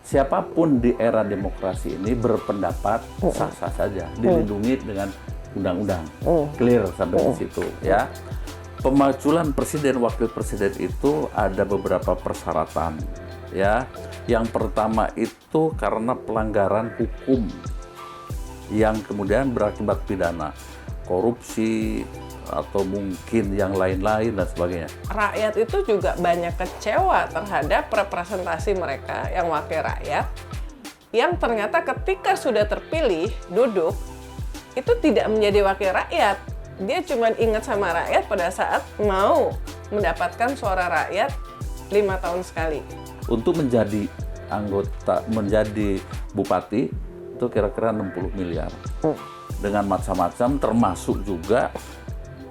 siapapun di era demokrasi ini berpendapat sah-sah saja, dilindungi dengan undang-undang, clear sampai di situ ya. Pemakzulan presiden wakil presiden itu ada beberapa persyaratan ya. Yang pertama itu karena pelanggaran hukum yang kemudian berakibat pidana, korupsi atau mungkin yang lain-lain dan sebagainya. Rakyat itu juga banyak kecewa terhadap representasi mereka yang wakil rakyat, yang ternyata ketika sudah terpilih duduk itu tidak menjadi wakil rakyat. Dia cuma ingat sama rakyat pada saat mau mendapatkan suara rakyat 5 tahun sekali. Untuk menjadi anggota, menjadi bupati itu kira-kira 60 miliar. Dengan macam-macam termasuk juga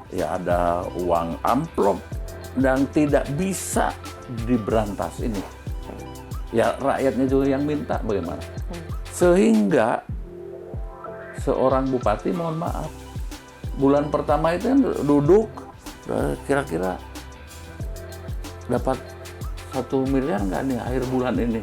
ya ada uang amplop dan tidak bisa diberantas ini. Ya rakyatnya juga yang minta bagaimana. Sehingga seorang bupati mohon maaf, bulan pertama itu kan duduk kira-kira dapat 1 miliar nggak nih akhir bulan ini.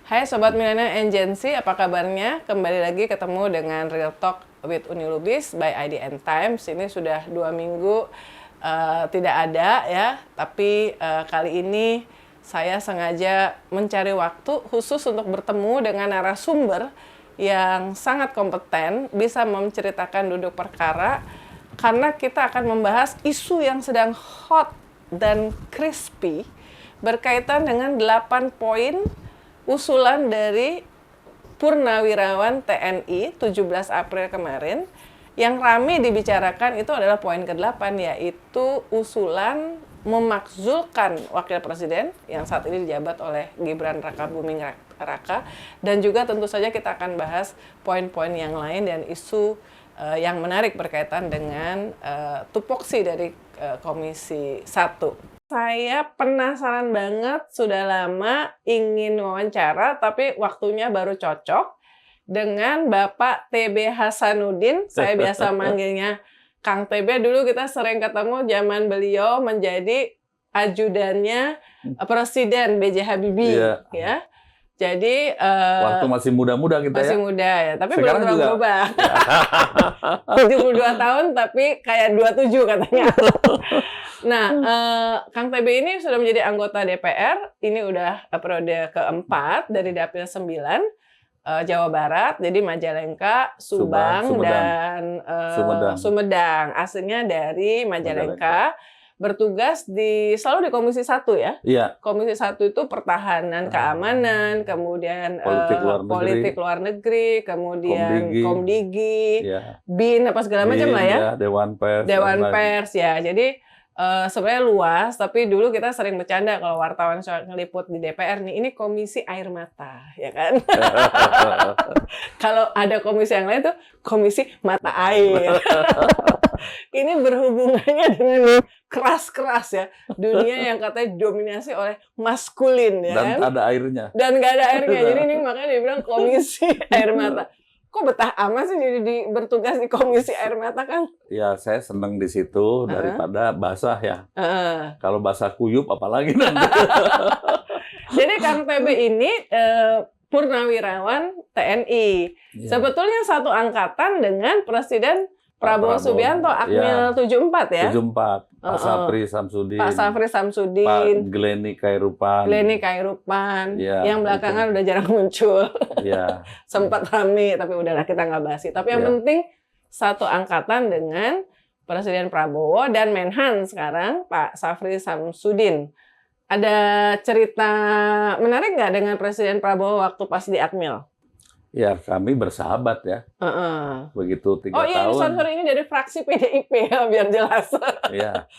Hai Sobat Milenial and Gen Z, apa kabarnya? Kembali lagi ketemu dengan Real Talk with Unilubis by IDN Times. Ini sudah 2 minggu tidak ada ya, tapi kali ini saya sengaja mencari waktu khusus untuk bertemu dengan narasumber yang sangat kompeten, bisa menceritakan duduk perkara, karena kita akan membahas isu yang sedang hot dan crispy berkaitan dengan 8 poin usulan dari Purnawirawan TNI 17 April kemarin. Yang ramai dibicarakan itu adalah poin ke-8, yaitu usulan memakzulkan wakil presiden yang saat ini dijabat oleh Gibran Rakabuming Raka, dan juga tentu saja kita akan bahas poin-poin yang lain dan isu yang menarik berkaitan dengan tupoksi dari Komisi 1. Saya penasaran banget, sudah lama ingin wawancara, tapi waktunya baru cocok dengan Bapak TB Hasanuddin. Saya biasa manggilnya Kang TB. Dulu kita sering ketemu zaman beliau menjadi ajudannya Presiden B.J. Habibie. Ya. Jadi waktu masih muda-muda kita masih ya. muda ya, tapi sekarang belum berubah. 72 tahun tapi kayak 27 katanya. Nah, Kang TB ini sudah menjadi anggota DPR, ini udah periode keempat dari Dapil 9 Jawa Barat, jadi Majalengka, Subang, dan Sumedang. Aslinya dari Majalengka. Bertugas selalu di Komisi 1 ya? Iya. Komisi 1 itu pertahanan, keamanan, kemudian politik luar negeri, kemudian Komdigi, BIN, apa segala macam lah ya. Dewan Pers. Dewan Pers ya. Jadi sebenarnya luas, tapi dulu kita sering bercanda kalau wartawan ngeliput di DPR nih, ini komisi air mata, ya kan? Kalau ada komisi yang lain tuh komisi mata air. Ini berhubungannya dengan keras-keras ya, dunia yang katanya didominasi oleh maskulin ya. Dan ada airnya. Dan nggak ada airnya, jadi ini makanya dibilang komisi air mata. Kok betah amat sih jadi bertugas di komisi air mata, Kang? Ya, saya senang di situ daripada basah ya. Kalau basah kuyup apalagi nanti. Jadi Kang TB ini Purnawirawan TNI. Sebetulnya satu angkatan dengan Presiden Prabowo Subianto, Akmil 74 ya? 74. Pak Safri Samsudin. Pak Safri Samsudin. Pak Glenny Khairupan. Yang belakangan udah jarang muncul. Ya. Sempat rame, tapi udahlah kita nggak bahas. Tapi yang penting satu angkatan dengan Presiden Prabowo dan Menhan sekarang, Pak Safri Samsudin. Ada cerita menarik nggak dengan Presiden Prabowo waktu pas di Akmil? Ya, kami bersahabat ya. Begitu 3 tahun. Oh iya, sorry, ini dari fraksi PDIP ya, biar jelas. Iya.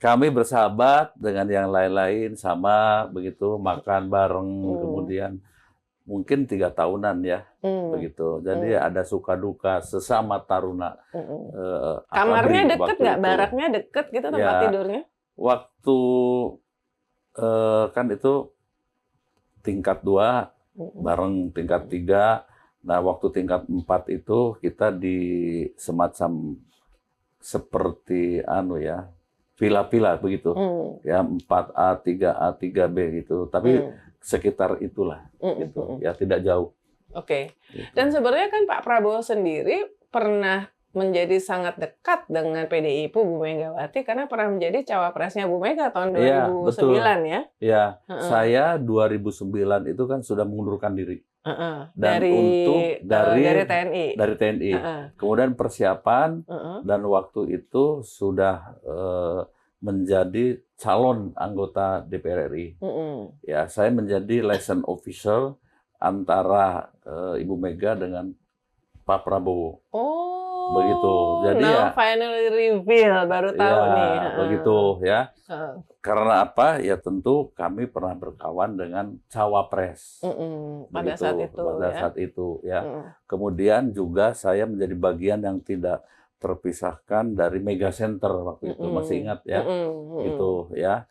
Kami bersahabat dengan yang lain-lain, sama begitu, makan bareng, kemudian mungkin 3 tahunan ya, begitu. Jadi ada suka duka sesama taruna. Kamarnya deket nggak? Baraknya deket gitu tempat tidurnya? Waktu kan itu tingkat 2 bareng tingkat 3. Nah, waktu tingkat 4 itu kita di semacam seperti villa-villa begitu. Ya, 4A, 3A, 3B gitu. Tapi sekitar itulah gitu. Ya, tidak jauh. Oke. Gitu. Dan sebenarnya kan Pak Prabowo sendiri pernah menjadi sangat dekat dengan PDIP Bu Megawati karena pernah menjadi cawapresnya Bu Mega tahun 2009 Iya, betul. ya. Ya, saya 2009 itu kan sudah mengundurkan diri. Dan dari TNI. Dari TNI. Kemudian persiapan dan waktu itu sudah menjadi calon anggota DPR RI. Ya, saya menjadi liaison official antara Ibu Mega dengan Pak Prabowo. Begitu. Jadi now finally reveal, baru tahu nih. Begitu ya. Karena apa? Ya tentu kami pernah berkawan dengan cawapres. Pada saat itu ya. Kemudian juga saya menjadi bagian yang tidak terpisahkan dari Mega Center waktu itu, masih ingat ya. Itu ya.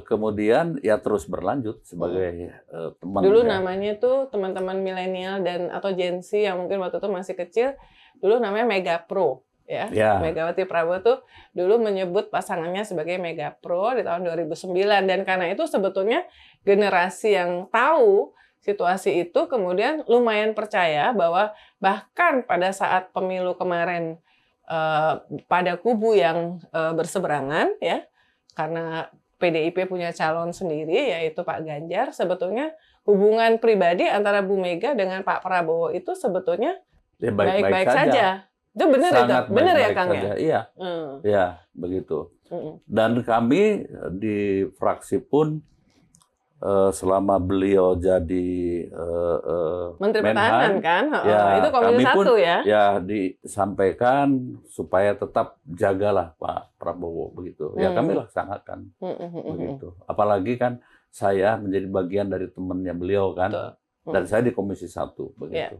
Kemudian ya terus berlanjut sebagai teman. Dulu namanya tuh teman-teman milenial dan atau Gen Z yang mungkin waktu itu masih kecil, dulu namanya Mega Pro ya. Megawati Prabowo tuh dulu menyebut pasangannya sebagai Mega Pro di tahun 2009 dan karena itu sebetulnya generasi yang tahu situasi itu kemudian lumayan percaya bahwa bahkan pada saat pemilu kemarin pada kubu yang berseberangan ya, karena PDIP punya calon sendiri yaitu Pak Ganjar, sebetulnya hubungan pribadi antara Bu Mega dengan Pak Prabowo itu sebetulnya ya, baik-baik saja. Itu benar itu? Benar ya Kang ya? Iya. Ya, begitu. Dan kami di fraksi pun selama beliau jadi Menteri Pertahanan kan? Ya, itu Komisi 1 ya? Ya, disampaikan supaya tetap jagalah Pak Prabowo begitu. Ya, kami laksanakan begitu. Apalagi kan saya menjadi bagian dari temannya beliau kan. Dan saya di Komisi 1 begitu. Ya.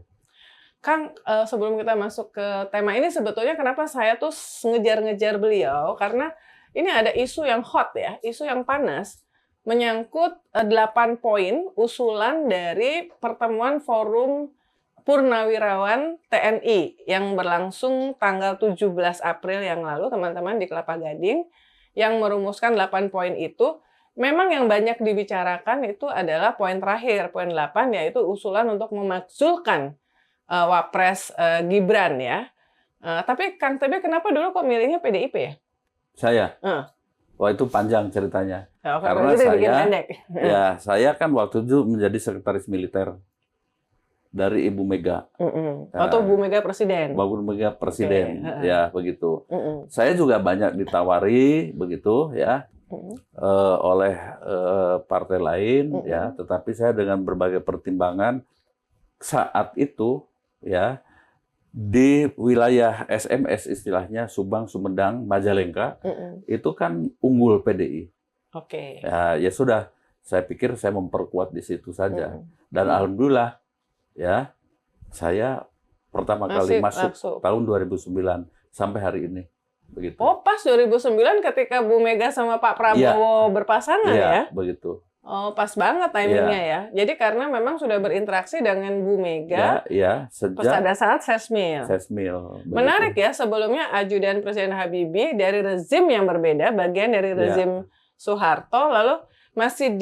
Kang, sebelum kita masuk ke tema ini sebetulnya kenapa saya tuh ngejar-ngejar beliau karena ini ada isu yang hot ya, isu yang panas menyangkut 8 poin usulan dari pertemuan Forum Purnawirawan TNI yang berlangsung tanggal 17 April yang lalu teman-teman di Kelapa Gading yang merumuskan 8 poin itu. Memang yang banyak dibicarakan itu adalah poin terakhir, poin 8 yaitu usulan untuk memakzulkan Wapres Gibran ya. Tapi Kang TB kenapa dulu kok milihnya PDIP ya? Saya? Wah itu panjang ceritanya. Karena saya kan waktu itu menjadi sekretaris militer dari Ibu Mega. Atau Bu Mega Presiden? Bu Mega Presiden, ya begitu. Saya juga banyak ditawari begitu ya oleh partai lain ya. Tetapi saya dengan berbagai pertimbangan saat itu ya di wilayah SMS istilahnya Subang, Sumedang, Majalengka itu kan unggul PDI. Ya sudah, saya pikir saya memperkuat di situ saja dan alhamdulillah ya saya pertama kali masuk tahun 2009 sampai hari ini begitu. Oh pas 2009 ketika Bu Mega sama Pak Prabowo berpasangan ya? Begitu. Oh, pas banget timingnya ya. Jadi karena memang sudah berinteraksi dengan Bu Mega sejak pada saat Sesmil. Menarik ya, sebelumnya ajudan Presiden Habibie dari rezim yang berbeda, bagian dari rezim Soeharto, lalu masih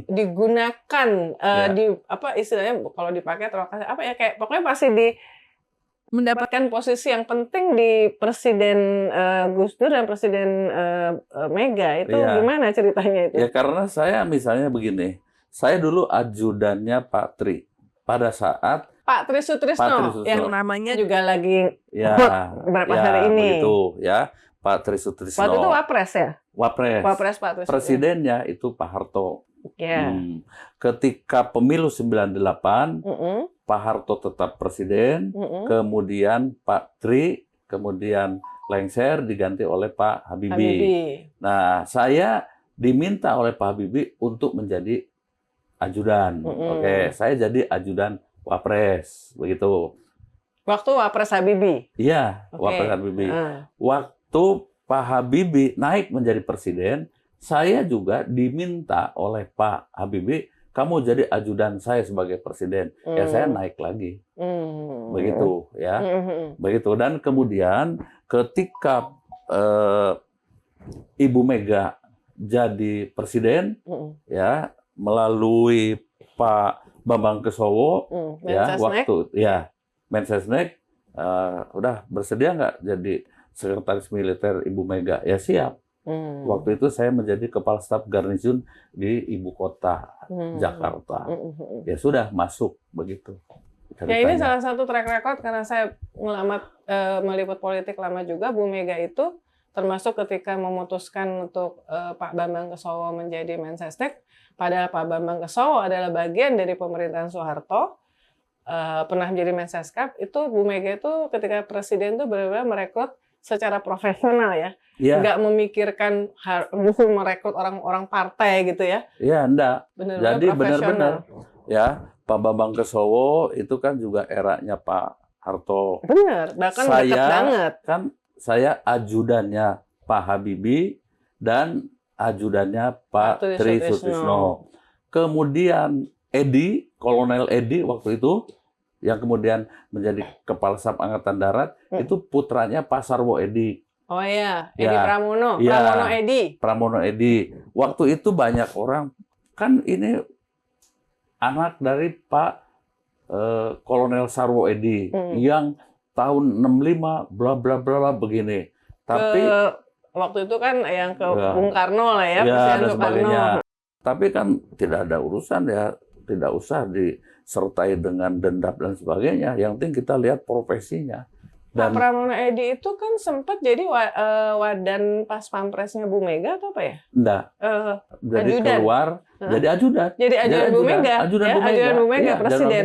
digunakan di apa istilahnya kalau dipakai kayak pokoknya masih mendapatkan posisi yang penting di Presiden Gus Dur dan Presiden Mega itu gimana ceritanya itu? Ya karena saya misalnya begini, saya dulu ajudannya Pak Tri pada saat Pak Tri Sutrisno yang namanya juga lagi beberapa hari ini. Begitu ya, Pak Tri Sutrisno. Waktu itu Wapres ya? Wapres Pak Tri Sutrisno. Presidennya itu Pak Harto. Ketika pemilu 98, Pak Harto tetap presiden, kemudian Pak Tri, kemudian lengser diganti oleh Pak Habibie. Nah, saya diminta oleh Pak Habibie untuk menjadi ajudan. Saya jadi ajudan Wapres, begitu. Waktu Wapres Habibie? Iya, Wapres Habibie. Waktu Pak Habibie naik menjadi presiden, saya juga diminta oleh Pak Habibie, kamu jadi ajudan saya sebagai presiden. Ya saya naik lagi. Begitu ya. Begitu. Dan kemudian ketika Ibu Mega jadi presiden ya melalui Pak Bambang Kesowo ya waktu ya Mensesnek udah bersedia nggak jadi sekretaris militer Ibu Mega? Ya siap. Waktu itu saya menjadi kepala staf garnison di ibu kota Jakarta. Ya sudah masuk begitu. Ya ini salah satu track record karena saya meliput politik lama juga. Bu Mega itu termasuk ketika memutuskan untuk Pak Bambang Kesowo menjadi Mensesnek, padahal Pak Bambang Kesowo adalah bagian dari pemerintahan Soeharto, pernah menjadi Menseskap, itu Bu Mega itu ketika presiden itu benar-benar merekrut secara profesional ya, nggak memikirkan harus merekrut orang-orang partai gitu ya. Iya, enggak. Benar-benar jadi benar-benar ya Pak Bambang Kesowo itu kan juga eranya Pak Harto. Benar, bahkan dekat banget. Saya ajudannya Pak Habibie dan ajudannya Pak Tri Sutrisno. Kemudian Edi, Kolonel Edi waktu itu, yang kemudian menjadi Kepala Staf Angkatan Darat, itu putranya Pak Sarwo Edi. Oh iya, Edi Pramono. Pramono Edi. Pramono Edi. Waktu itu banyak orang, kan ini anak dari Pak Kolonel Sarwo Edi, yang tahun 65 bla bla bla begini. Tapi waktu itu kan yang ke Bung Karno lah ya, dan sebagainya. Tapi kan tidak ada urusan ya, tidak usah disertai dengan dendam dan sebagainya. Yang penting kita lihat profesinya. Dan Pak Pramono Edi itu kan sempat jadi wadan pas pampresnya Bu Mega atau apa ya? Enggak. Jadi keluar jadi ajudan. Jadi ajudan Bu Mega. Ajudan Bu Mega, presiden.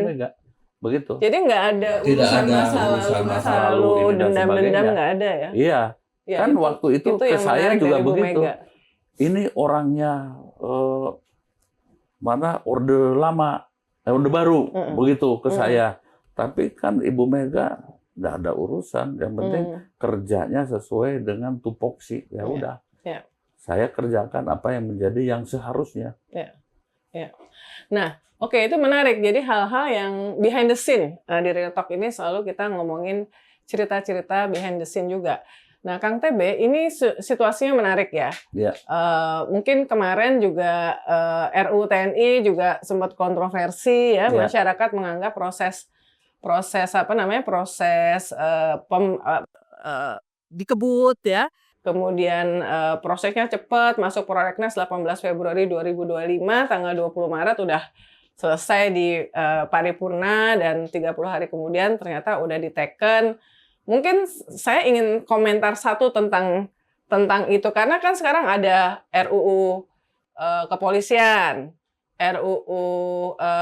Begitu. Jadi nggak ada urusan masa lalu dendam-dendam nggak ada ya? Iya. Ya, kan waktu itu ke saya juga begitu. Ini orangnya mana orde lama, orde baru, begitu ke saya. Tapi kan Ibu Mega nggak ada urusan. Yang penting kerjanya sesuai dengan tupoksi. Ya udah. Saya kerjakan apa yang menjadi yang seharusnya. Nah. Oke, itu menarik. Jadi hal-hal yang behind the scene di Real Talk ini selalu kita ngomongin cerita-cerita behind the scene juga. Nah, Kang TB, ini situasinya menarik ya. Mungkin kemarin juga RUU TNI juga sempat kontroversi ya. Masyarakat menganggap proses dikebut ya. Kemudian prosesnya cepat, masuk prolegnas 18 Februari 2025, tanggal 20 Maret udah selesai di paripurna, dan 30 hari kemudian ternyata udah diteken. Mungkin saya ingin komentar satu tentang itu, karena kan sekarang ada RUU kepolisian, RUU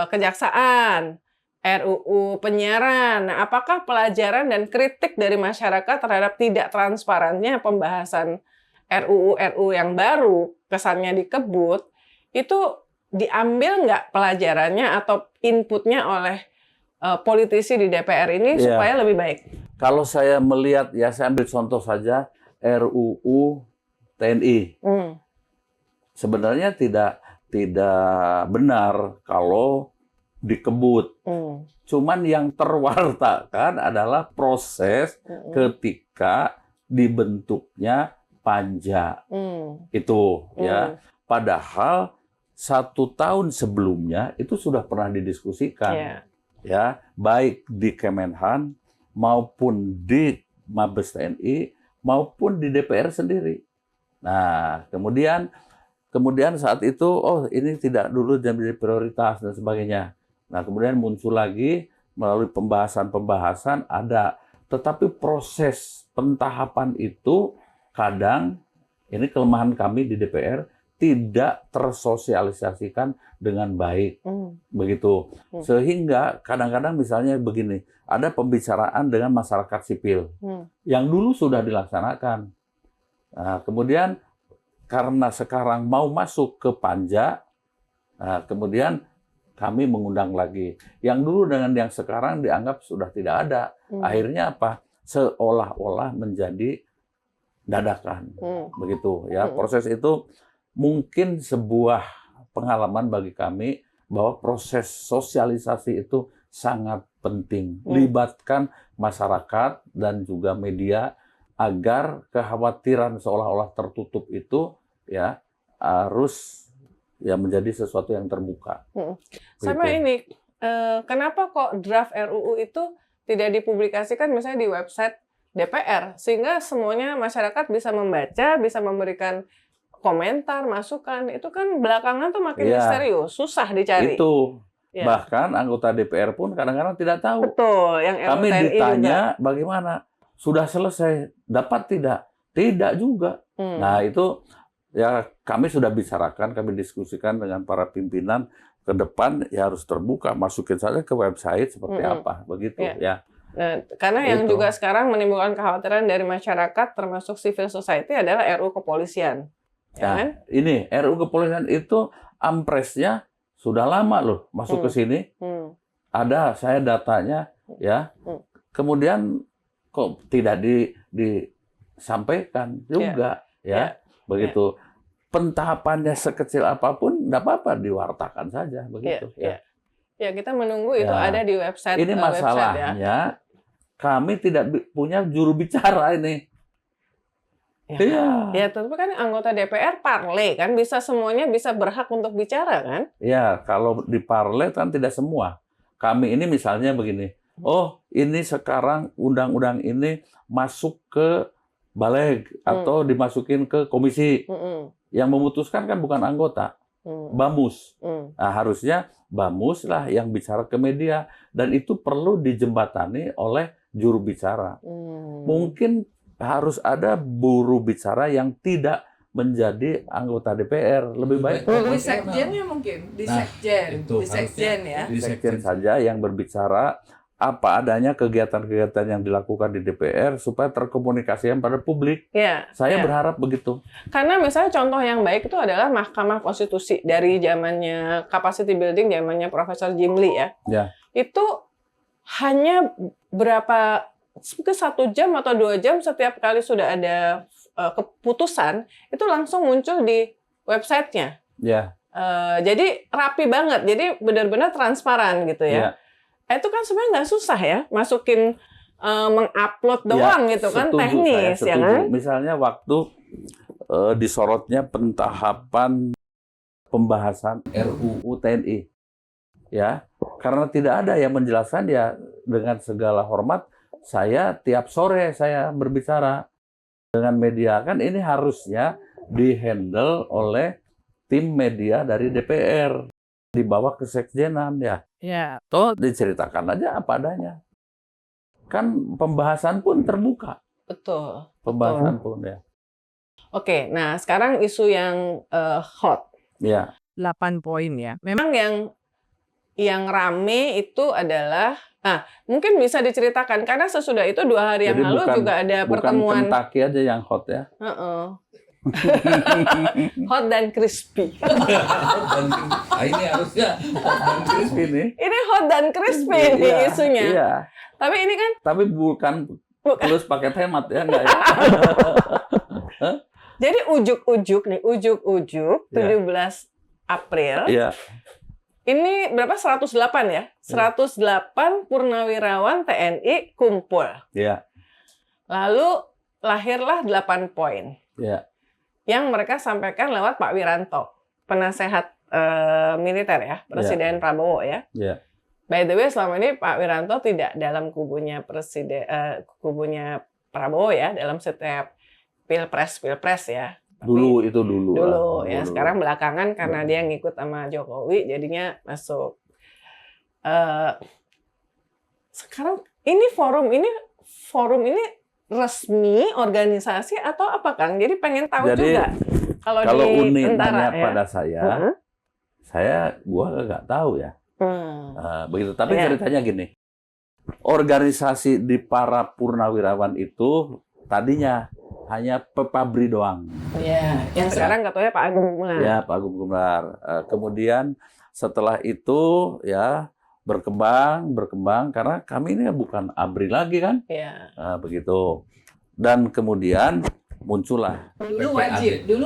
kejaksaan, RUU penyiaran. Nah, apakah pelajaran dan kritik dari masyarakat terhadap tidak transparannya pembahasan RUU yang baru, kesannya dikebut, itu diambil nggak pelajarannya atau inputnya oleh politisi di DPR ini supaya lebih baik? Kalau saya melihat, ya saya ambil contoh saja RUU TNI. Sebenarnya tidak benar kalau dikebut. Cuman yang terwartakan adalah proses ketika dibentuknya panja. Itu ya. Padahal 1 tahun sebelumnya itu sudah pernah didiskusikan, ya, baik di Kemenhan maupun di Mabes TNI maupun di DPR sendiri. Nah, kemudian saat itu, ini tidak dulu menjadi prioritas dan sebagainya. Nah, kemudian muncul lagi melalui pembahasan ada, tetapi proses pentahapan itu kadang, ini kelemahan kami di DPR, tidak tersosialisasikan dengan baik, begitu. Sehingga kadang-kadang misalnya begini, ada pembicaraan dengan masyarakat sipil yang dulu sudah dilaksanakan. Nah, kemudian karena sekarang mau masuk ke panja, kemudian kami mengundang lagi. Yang dulu dengan yang sekarang dianggap sudah tidak ada. Akhirnya apa? Seolah-olah menjadi dadakan, begitu ya. Proses itu mungkin sebuah pengalaman bagi kami bahwa proses sosialisasi itu sangat penting. Libatkan masyarakat dan juga media agar kekhawatiran seolah-olah tertutup itu ya harus ya menjadi sesuatu yang terbuka. Sama Gitu. ini, kenapa kok draft RUU itu tidak dipublikasikan misalnya di website DPR sehingga semuanya masyarakat bisa membaca, bisa memberikan komentar, masukan. Itu kan belakangan tuh makin Iya. misterius, susah dicari. Itu. Ya. Bahkan anggota DPR pun kadang-kadang tidak tahu. Betul, yang Kami RUU TNI ditanya juga. bagaimana, sudah selesai, dapat tidak? Tidak juga. Nah itu ya kami sudah bicarakan, kami diskusikan dengan para pimpinan ke depan ya harus terbuka, masukin saja ke website seperti apa, begitu ya. Nah, karena yang Itu. juga sekarang menimbulkan kekhawatiran dari masyarakat termasuk civil society adalah RUU kepolisian. Ya Nah, kan? ini RUU kepolisian itu ampresnya sudah lama loh masuk ke sini. Ada saya datanya ya. Kemudian kok tidak disampaikan juga ya. Begitu. Pentahapannya sekecil apapun enggak apa-apa diwartakan saja begitu ya. Ya, kita menunggu itu Ya. ada di website. Ini website, ya. masalahnya kami tidak punya juru bicara ini. Ya, Iya. ya tentu kan anggota DPR parle kan bisa semuanya bisa berhak untuk bicara kan? Ya, kalau di parlet kan tidak semua. Kami ini misalnya begini. Oh, ini sekarang undang-undang ini masuk ke Baleg atau dimasukin ke komisi. Yang memutuskan kan bukan anggota, Bamus. Nah, harusnya Bamus lah yang bicara ke media dan itu perlu dijembatani oleh juru bicara. Mungkin harus ada buru bicara yang tidak menjadi anggota DPR. Lebih baik Di sekjennya mungkin, di sekjen, itu di sekjen ya. Di sekjen saja yang berbicara apa adanya kegiatan-kegiatan yang dilakukan di DPR supaya terkomunikasikan pada publik. Ya. Saya ya. berharap begitu. Karena misalnya contoh yang baik itu adalah Mahkamah Konstitusi dari zamannya capacity building, zamannya Profesor Jim Lee ya. Ya. Itu hanya berapa mungkin 1 jam atau 2 jam setiap kali sudah ada keputusan itu langsung muncul di websitenya. Ya. Jadi rapi banget, jadi benar-benar transparan gitu ya. Ya. Itu kan sebenarnya nggak susah ya, masukin mengupload doang gitu kan, setuju, teknis saya ya setuju. kan. Misalnya waktu disorotnya pentahapan pembahasan RUU TNI, ya, karena tidak ada yang menjelaskan ya dengan segala hormat. Saya tiap sore saya berbicara dengan media kan ini harusnya dihandle oleh tim media dari DPR dibawa ke sekjenan ya. Ya. Toh diceritakan aja apa adanya. Kan pembahasan pun terbuka. Betul. Pembahasan pun ya. Oke, nah sekarang isu yang hot. Ya. 8 poin ya. Memang yang rame itu adalah, mungkin bisa diceritakan karena sesudah itu 2 hari yang Jadi lalu juga ada pertemuan. Bukan Kentucky aja yang hot ya. Hot dan crispy. Ini harusnya Crispy nih. Ini hot dan crispy nih Iya, isunya. Iya. Tapi ini kan Tapi bukan plus paket hemat ya enggak ya? jadi ujuk-ujuk 17 April. Iya. Ini berapa? 108 ya? 108 purnawirawan TNI kumpul. Iya. Lalu lahirlah 8 poin. Iya. Yang mereka sampaikan lewat Pak Wiranto, penasehat militer ya, Presiden Prabowo ya. Iya. By the way, selama ini Pak Wiranto tidak dalam kubunya kubunya Prabowo ya, dalam setiap pilpres ya. Dulu itu dulu. Dulu lah. ya, sekarang belakangan karena dia ngikut sama Jokowi, jadinya masuk. Sekarang ini forum ini resmi organisasi atau apa Kang? Jadi pengen tahu Jadi, juga kalau di Uni tentara nanya ya. pada gua nggak tahu ya. Begitu. Tapi Iya. ceritanya gini. Organisasi di para purnawirawan itu tadinya hanya Pepabri doang. Iya, yang sekarang katanya Pak Agung Gumelar. Ya, Pak Agung Gumelar. Kemudian setelah itu ya berkembang karena kami ini bukan ABRI lagi kan. Iya. Begitu. Dan kemudian muncullah. Dulu PPAD. wajib. Dulu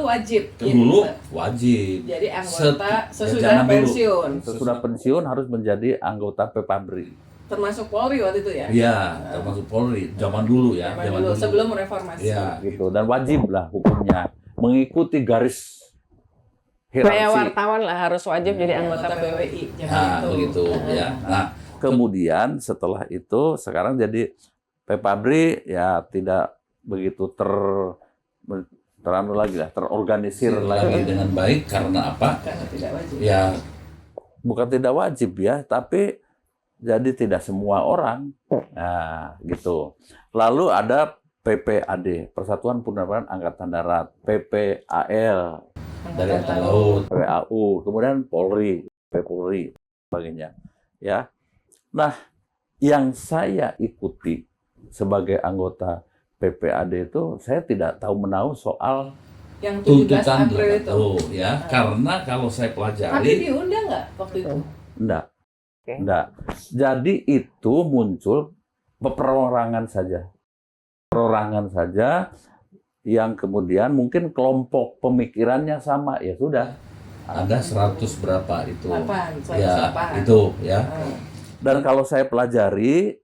wajib. Jadi anggota sesudah zaman dulu. pensiun. Sesudah pensiun harus menjadi anggota PPABRI. Termasuk Polri waktu itu ya? Iya, termasuk Polri. Zaman dulu ya. Zaman dulu, sebelum reformasi. Iya. Gitu, dan wajib lah hukumnya mengikuti garis Kayak hierarki. wartawan lah harus wajib jadi anggota PWI. Nah, begitu ya. Nah, Kemudian setelah itu sekarang jadi PPABRI ya tidak begitu teranu lagi lah, terorganisir lagi lagi. dengan baik karena apa? Karena tidak wajib. Ya, Bukan tidak wajib ya, tapi jadi tidak semua orang. Nah, gitu. Lalu ada PPAD, Persatuan Purnawirawan Angkatan Darat, PPAL, dari Angkatan Laut. PAU, kemudian Polri, Polri, sebagainya. Ya. Nah, yang saya ikuti sebagai anggota PPAD itu, saya tidak tahu menahu soal Yang 17 tuntutan April itu. ya. Karena kalau saya Tapi pelajari, diundang nggak waktu itu? enggak. Oke. Enggak. Jadi itu muncul perorangan saja. Perorangan saja yang kemudian mungkin kelompok pemikirannya sama, ya sudah. ada 100 berapa itu? 8, Ya, 108. itu ya. Dan kalau saya pelajari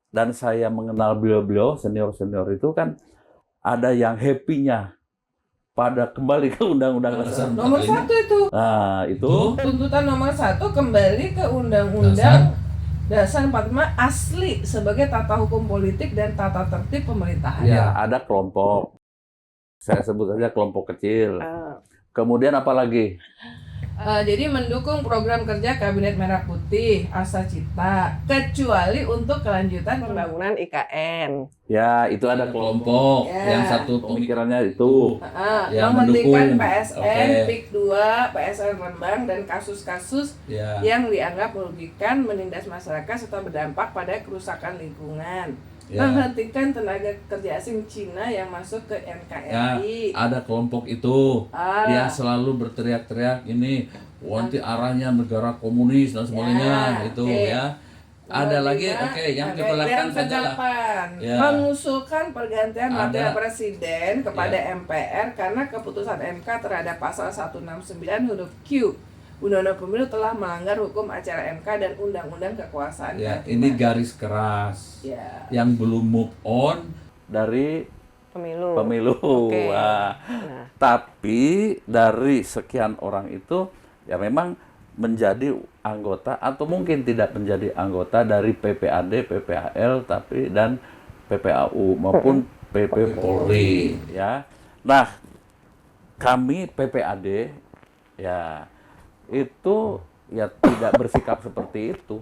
dan saya mengenal beliau-beliau senior-senior itu kan ada yang happy-nya pada kembali ke Undang-Undang Dasar. Nomor 1 itu. Nah, itu Tuntutan nomor 1 kembali ke Undang-Undang Dasar 45 asli sebagai tata hukum politik dan tata tertib pemerintahan. ya ada kelompok. Saya sebut saja kelompok kecil. Kemudian apa lagi? Jadi mendukung program kerja Kabinet Merah Putih, Asa Cita, kecuali untuk kelanjutan pembangunan IKN. Ya, itu ada kelompok. Ya. Yang satu Pemikirannya itu. Yang Menghentikan mendukung. PSN, Oke. PIK 2, PSN Rembang, dan kasus-kasus ya. yang dianggap merugikan, menindas masyarakat, serta berdampak pada kerusakan lingkungan. Ya. Menghentikan tenaga kerja asing Cina yang masuk ke Ya, NKRI. ada kelompok itu Ah. yang selalu berteriak-teriak ini nanti arahnya negara komunis dan sebagainya Ya, itu oke. ya. Ada lagi, oke, yang kita lakukan saja lah. Ya. Mengusulkan pergantian wakil Ada. presiden kepada Ya. MPR karena keputusan MK terhadap pasal 169 huruf Q Undang-Undang Pemilu telah melanggar hukum acara MK dan Undang-Undang Kekuasaan Ya, Kehakiman. ini garis keras. Ya. Yang belum move on Dari Pemilu. pemilu. Oke. Wah. Nah. Tapi dari sekian orang itu ya memang menjadi anggota atau mungkin tidak menjadi anggota dari PPAD, PPAL tapi dan PPAU maupun PP Polri ya. Nah, kami PPAD ya itu ya tidak bersikap seperti itu.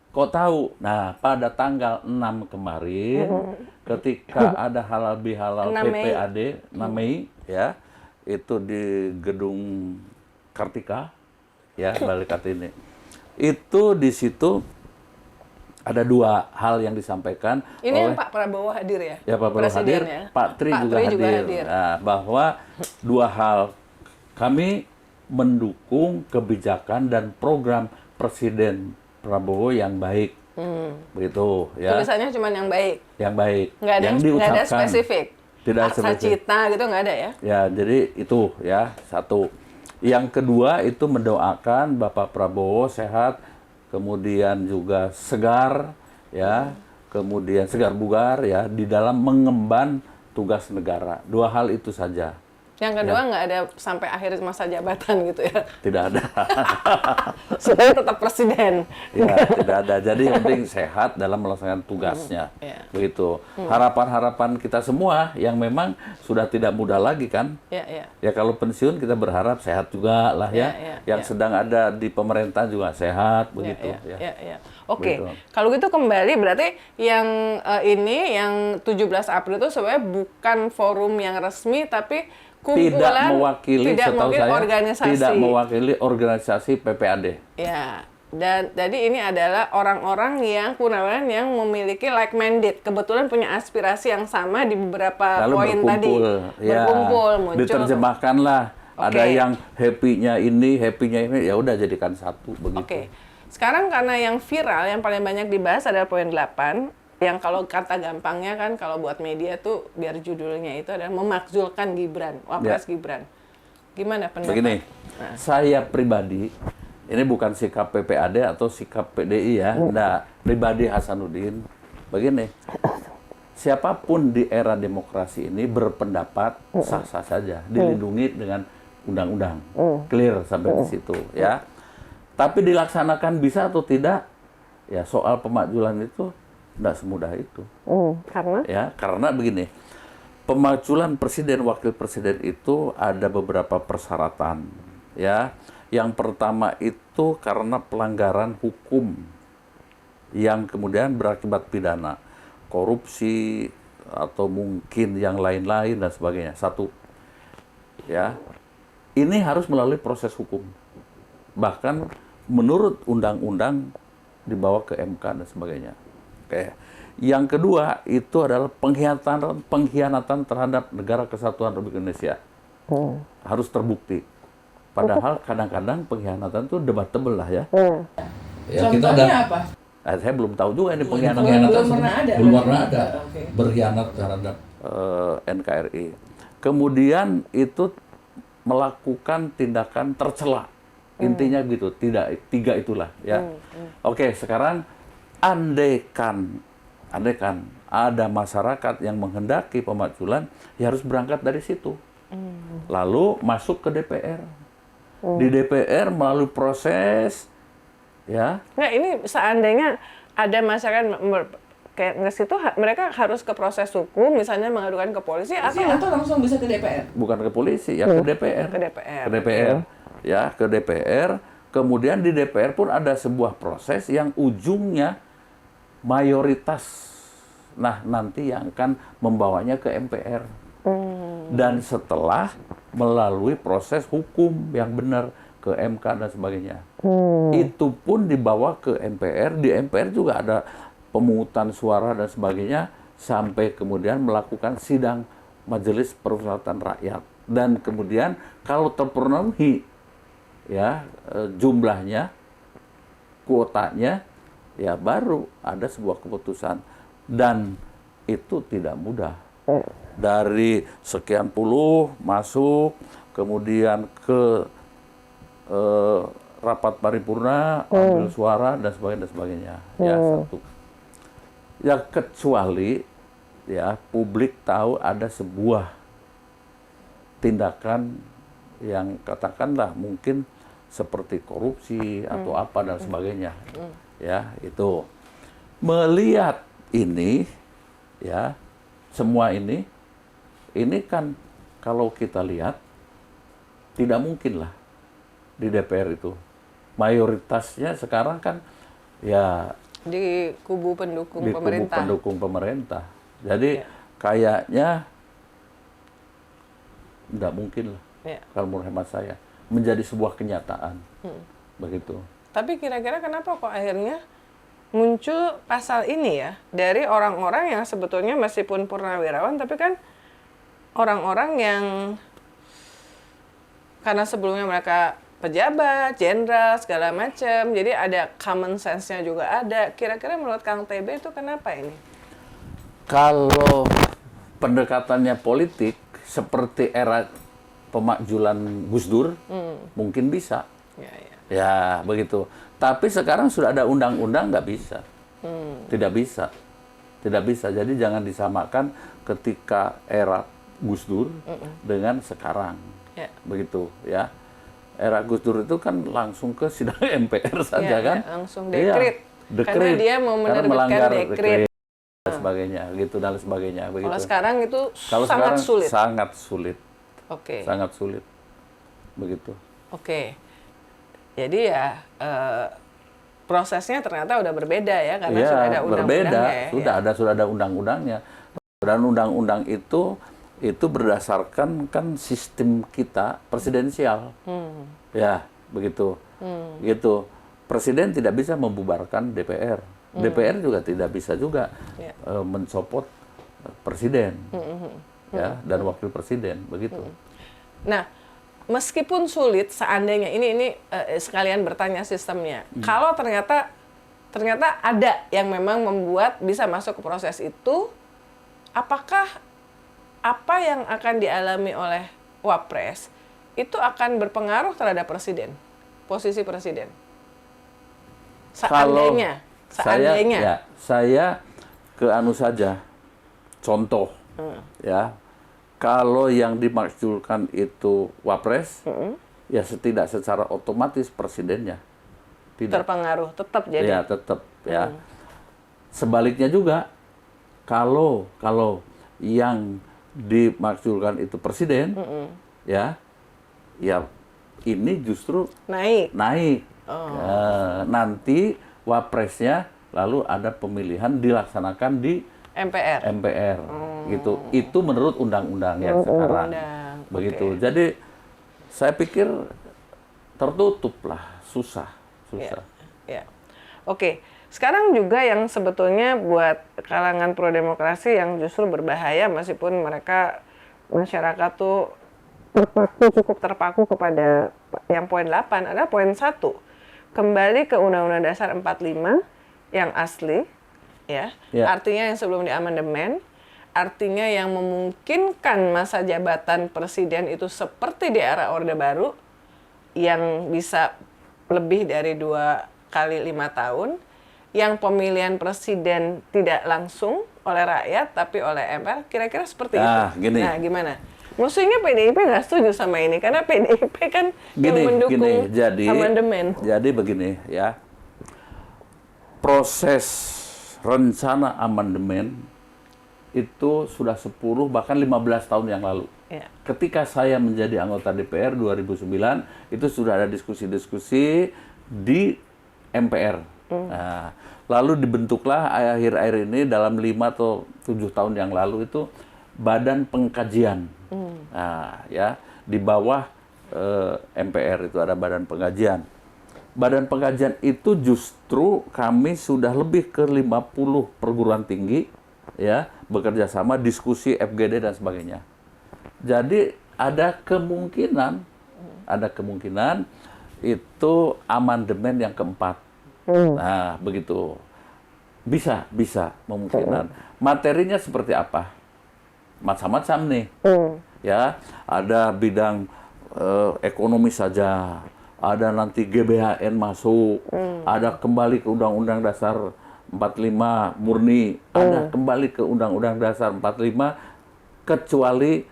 Kok tahu? Nah, pada tanggal 6 kemarin ketika ada halal bihalal 6 Mei. PPAD 6 Mei ya, itu di gedung Kartika ya, Balai Kartini. Itu di situ ada dua hal yang disampaikan Ini oleh yang Pak Prabowo hadir ya? ya Pak Prabowo Presiden hadir, ya? Pak Tri Pak juga Tri hadir. Nah, bahwa dua hal, kami mendukung kebijakan dan program Presiden Prabowo yang baik, begitu ya, Tulisannya cuma yang baik. yang baik, Nggak ada, yang nggak ada diucapkan, spesifik. tidak Aksa spesifik. Cita gitu nggak ada ya? Ya, jadi itu ya satu. Yang kedua itu mendoakan Bapak Prabowo sehat, kemudian juga segar ya, kemudian segar bugar ya di dalam mengemban tugas negara. Dua hal itu saja. Yang kedua nggak ada sampai akhir masa jabatan gitu ya? Tidak ada. Sebenarnya tetap presiden. Ya, tidak ada. Jadi yang penting sehat dalam melaksanakan tugasnya. Iya. Begitu. Harapan-harapan kita semua yang memang sudah tidak muda lagi kan. Ya, ya. Ya kalau pensiun kita berharap sehat juga lah ya. Ya, yang sedang ada di pemerintah juga sehat begitu ya. Ya. Oke, Begitu. kalau gitu kembali berarti yang ini yang 17 April itu sebenarnya bukan forum yang resmi tapi kumpulan Tidak mewakili setahu saya organisasi. tidak mewakili organisasi PPAD. Ya. Dan jadi ini adalah orang-orang yang purnawirawan yang memiliki like minded, kebetulan punya aspirasi yang sama di beberapa Lalu poin tadi. berkumpul, ya, Berkumpul, muncul. diterjemahkanlah. Oke. Ada yang happy-nya ini, ya udah jadikan satu begitu. Oke. Sekarang karena yang viral, yang paling banyak dibahas adalah poin 8, yang kalau kata gampangnya kan kalau buat media tuh biar judulnya itu adalah memakzulkan Gibran, Wapres Gibran. Gimana pendapat? Begini, saya pribadi, ini bukan sikap PPAD atau sikap PDI ya, nah, pribadi Hasanuddin, begini, siapapun di era demokrasi ini berpendapat sah-sah saja, dilindungi dengan undang-undang, clear sampai di situ ya. Tapi dilaksanakan bisa atau tidak, ya soal pemakzulan itu tidak semudah itu. Karena? Ya, karena begini, pemakzulan presiden wakil presiden itu ada beberapa persyaratan. Ya, yang pertama itu karena pelanggaran hukum yang kemudian berakibat pidana, korupsi atau mungkin yang lain-lain dan sebagainya. Satu, ya, ini harus melalui proses hukum. Bahkan menurut undang-undang dibawa ke MK dan sebagainya. Oke. Yang kedua itu adalah pengkhianatan terhadap negara kesatuan Republik Indonesia. Harus terbukti. Padahal kadang-kadang pengkhianatan itu debatable lah ya. Ya, kita ada apa? Saya belum tahu juga ini pengkhianatan belum pernah ada berkhianat terhadap NKRI. Kemudian itu melakukan tindakan tercela. Intinya gitu, tiga itulah ya. Oke, sekarang andaikan ada masyarakat yang menghendaki pemakzulan, ya harus berangkat dari situ. Lalu masuk ke DPR. Di DPR melalui proses, ya. Nggak, ini seandainya ada masyarakat kayak nggak situ, mereka harus ke proses hukum, misalnya mengadukan ke polisi atau langsung bisa ke DPR? Bukan ke polisi, ya ke DPR. Ke DPR. Ke DPR. Ya, ke DPR. Kemudian di DPR pun ada sebuah proses yang ujungnya mayoritas. Nah, nanti yang akan membawanya ke MPR. Dan setelah melalui proses hukum yang benar ke MK dan sebagainya. Itu pun dibawa ke MPR. Di MPR juga ada pemungutan suara dan sebagainya sampai kemudian melakukan sidang Majelis Permusyawaratan Rakyat. Dan kemudian kalau terpenuhi ya jumlahnya, kuotanya, ya baru ada sebuah keputusan. Dan itu tidak mudah. Dari sekian puluh masuk, kemudian ke rapat paripurna, ambil suara dan sebagainya, ya satu. Ya kecuali ya publik tahu ada sebuah tindakan yang katakanlah mungkin seperti korupsi atau apa dan sebagainya. Ya, itu. Melihat ini ya, semua ini kan kalau kita lihat tidak mungkin lah di DPR itu. Mayoritasnya sekarang kan ya di kubu pendukung di pemerintah. kubu pendukung pemerintah. Jadi kayaknya tidak mungkin lah. Kalau menurut hemat saya menjadi sebuah kenyataan. Begitu. Tapi kira-kira kenapa kok akhirnya muncul pasal ini ya dari orang-orang yang sebetulnya meskipun purnawirawan tapi kan orang-orang yang karena sebelumnya mereka pejabat, jenderal, segala macam, jadi ada common sense-nya juga ada. Kira-kira menurut Kang TB itu kenapa ini? Kalau pendekatannya politik seperti era pemakzulan Gus Dur, mungkin bisa. Ya, begitu. Tapi sekarang sudah ada undang-undang, nggak bisa. Tidak bisa. Tidak bisa. Jadi jangan disamakan ketika era Gus Dur dengan sekarang. Begitu, ya. Era Gus Dur itu kan langsung ke sidang MPR saja kan. Langsung dekret. Karena dia mau menerbitkan dekret. Dan sebagainya, gitu dan sebagainya. Begitu. Kalau sekarang itu Kalau sangat sekarang, sulit. Sangat sulit. Oke. Sangat sulit. Begitu. Oke. Jadi ya prosesnya ternyata udah berbeda ya karena ya, sudah ada undang-undangnya. Sudah ada undang-undangnya. Dan undang-undang itu berdasarkan kan sistem kita presidensial. Ya, begitu. Gitu. Presiden tidak bisa membubarkan DPR. DPR juga tidak bisa juga mencopot presiden. Ya, dan wakil presiden, begitu. Nah, meskipun sulit seandainya ini sekalian bertanya sistemnya. Kalau ternyata ternyata ada yang memang membuat bisa masuk ke proses itu. Apakah apa yang akan dialami oleh Wapres itu akan berpengaruh terhadap presiden, posisi presiden? Seandainya, Saya ke anu saja, contoh, ya, kalau yang dimaksudkan itu Wapres, ya secara otomatis presidennya tidak terpengaruh, tetap jadi. Ya, tetap ya. Sebaliknya juga, kalau yang dimaksudkan itu presiden, ya ini justru naik. Ya, nanti wapresnya lalu ada pemilihan dilaksanakan di MPR gitu. Itu menurut undang-undang yang sekarang. Begitu. Okay. Jadi saya pikir tertutup lah, susah. Ya. Oke. Sekarang juga yang sebetulnya buat kalangan pro demokrasi yang justru berbahaya, meskipun mereka masyarakat tuh cukup terpaku kepada yang poin 8 adalah poin 1. Kembali ke Undang-Undang Dasar 45 yang asli, ya. Artinya yang sebelum diamandemen, artinya yang memungkinkan masa jabatan presiden itu seperti di era Orde Baru yang bisa lebih dari 2 kali 5 tahun, yang pemilihan presiden tidak langsung oleh rakyat tapi oleh MPR, kira-kira seperti itu. Gini. Nah, gimana? Musuhnya PDIP nggak setuju sama ini karena PDIP kan yang mendukung amandemen. Jadi begini ya, proses rencana amandemen itu sudah 10 bahkan 15 tahun yang lalu. Ya. Ketika saya menjadi anggota DPR 2009 itu sudah ada diskusi-diskusi di MPR. Nah, lalu dibentuklah akhir-akhir ini dalam 5 atau 7 tahun yang lalu itu Badan Pengkajian. Nah, ya, di bawah MPR itu ada Badan Pengkajian. Badan Pengkajian itu justru kami sudah lebih ke 50 perguruan tinggi, ya, bekerja sama, diskusi FGD dan sebagainya. Jadi ada kemungkinan itu amandemen yang keempat. Nah, begitu. Bisa memungkinan. Materinya seperti apa? Macam-macam nih. Ya, ada bidang ekonomi saja, ada nanti GBHN masuk, ada kembali ke Undang-Undang Dasar 45 murni, ada kembali ke Undang-Undang Dasar 45 kecuali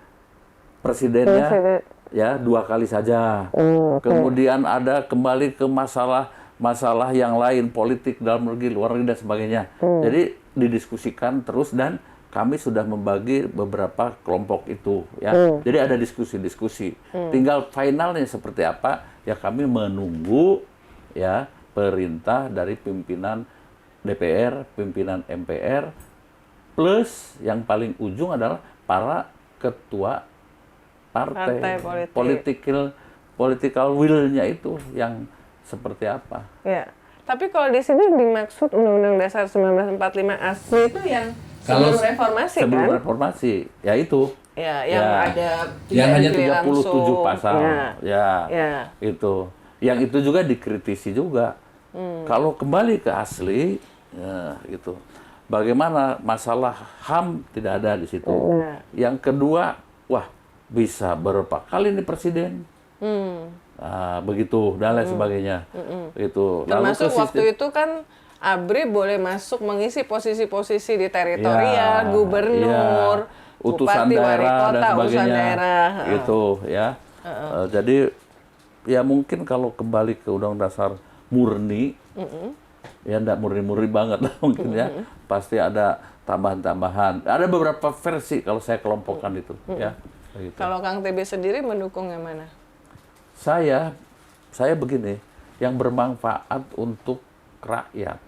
presidennya ya 2 kali saja. Kemudian ada kembali ke masalah yang lain, politik dalam negeri, luar negeri dan sebagainya. Jadi didiskusikan terus dan kami sudah membagi beberapa kelompok itu ya. Jadi ada diskusi-diskusi. Tinggal finalnya seperti apa ya, kami menunggu ya perintah dari pimpinan DPR, pimpinan MPR, plus yang paling ujung adalah para ketua partai political will-nya itu yang seperti apa. Ya. Tapi kalau di sini dimaksud Undang-Undang Dasar 1945 asli itu yang sebelum reformasi kan? Sebelum reformasi, ya itu. Ya, yang ada yang hanya 37 langsung. pasal. Ya. Itu. Yang itu juga dikritisi juga. Kalau kembali ke asli, ya itu. Bagaimana masalah HAM tidak ada di situ. Yang kedua, wah, bisa berapa kali ini presiden. Nah, begitu dan lain sebagainya. Itu. Termasuk waktu itu kan ABRI boleh masuk mengisi posisi-posisi di teritorial, gubernur, utusan bupati, wali daerah kota, dan sebagainya. utusan daerah. Itu ya. Jadi ya mungkin kalau kembali ke Undang Dasar murni, ya enggak murni-murni banget lah mungkin ya. Pasti ada tambahan-tambahan. Ada beberapa versi kalau saya kelompokkan itu ya. Begitu. Kalau Kang TB sendiri mendukung yang mana? Saya begini, yang bermanfaat untuk rakyat,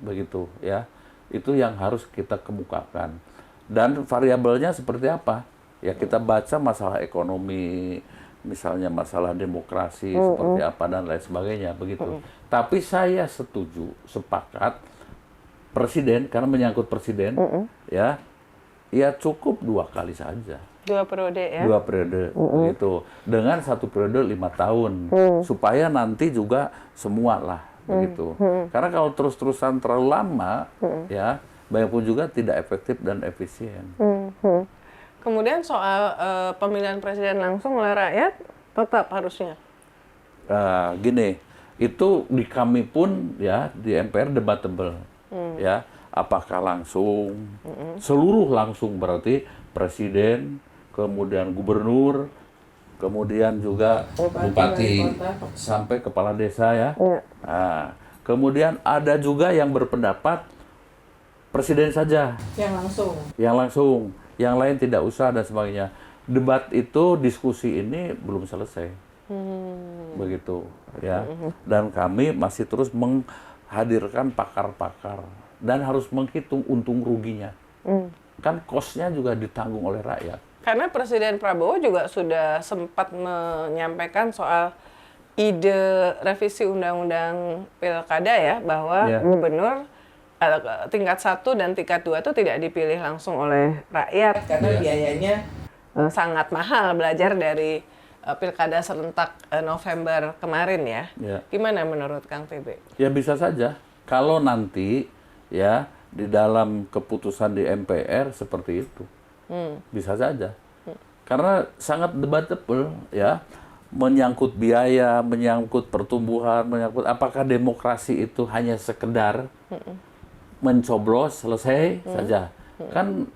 begitu ya, itu yang harus kita kemukakan. Dan variabelnya seperti apa? Ya kita baca masalah ekonomi, misalnya masalah demokrasi seperti apa dan lain sebagainya, begitu. Tapi saya sepakat presiden karena menyangkut presiden, ya cukup 2 kali saja. 2 periode ya? 2 periode, gitu. Dengan 1 periode 5 tahun. Supaya nanti juga semua lah begitu. Karena kalau terus-terusan terlalu lama, ya bagaimanapun juga tidak efektif dan efisien. Kemudian soal pemilihan presiden langsung oleh rakyat tetap harusnya. Gini, itu di kami pun ya di MPR debatable, ya apakah langsung, seluruh langsung berarti presiden, kemudian gubernur, kemudian juga bupati, sampai kepala desa ya. Nah, kemudian ada juga yang berpendapat presiden saja yang langsung, yang lain tidak usah dan sebagainya. Debat itu, diskusi ini belum selesai, begitu ya. Dan kami masih terus menghadirkan pakar-pakar dan harus menghitung untung ruginya. Kan cost-nya juga ditanggung oleh rakyat. Karena Presiden Prabowo juga sudah sempat menyampaikan soal ide revisi Undang-Undang Pilkada ya, bahwa gubernur tingkat 1 dan tingkat 2 itu tidak dipilih langsung oleh rakyat karena biayanya sangat mahal, belajar dari Pilkada serentak November kemarin ya. Gimana menurut Kang TB? Ya bisa saja kalau nanti ya di dalam keputusan di MPR seperti itu. Bisa saja. Karena sangat debatable ya, menyangkut biaya, menyangkut pertumbuhan, menyangkut apakah demokrasi itu hanya sekedar mencoblos selesai saja. Kan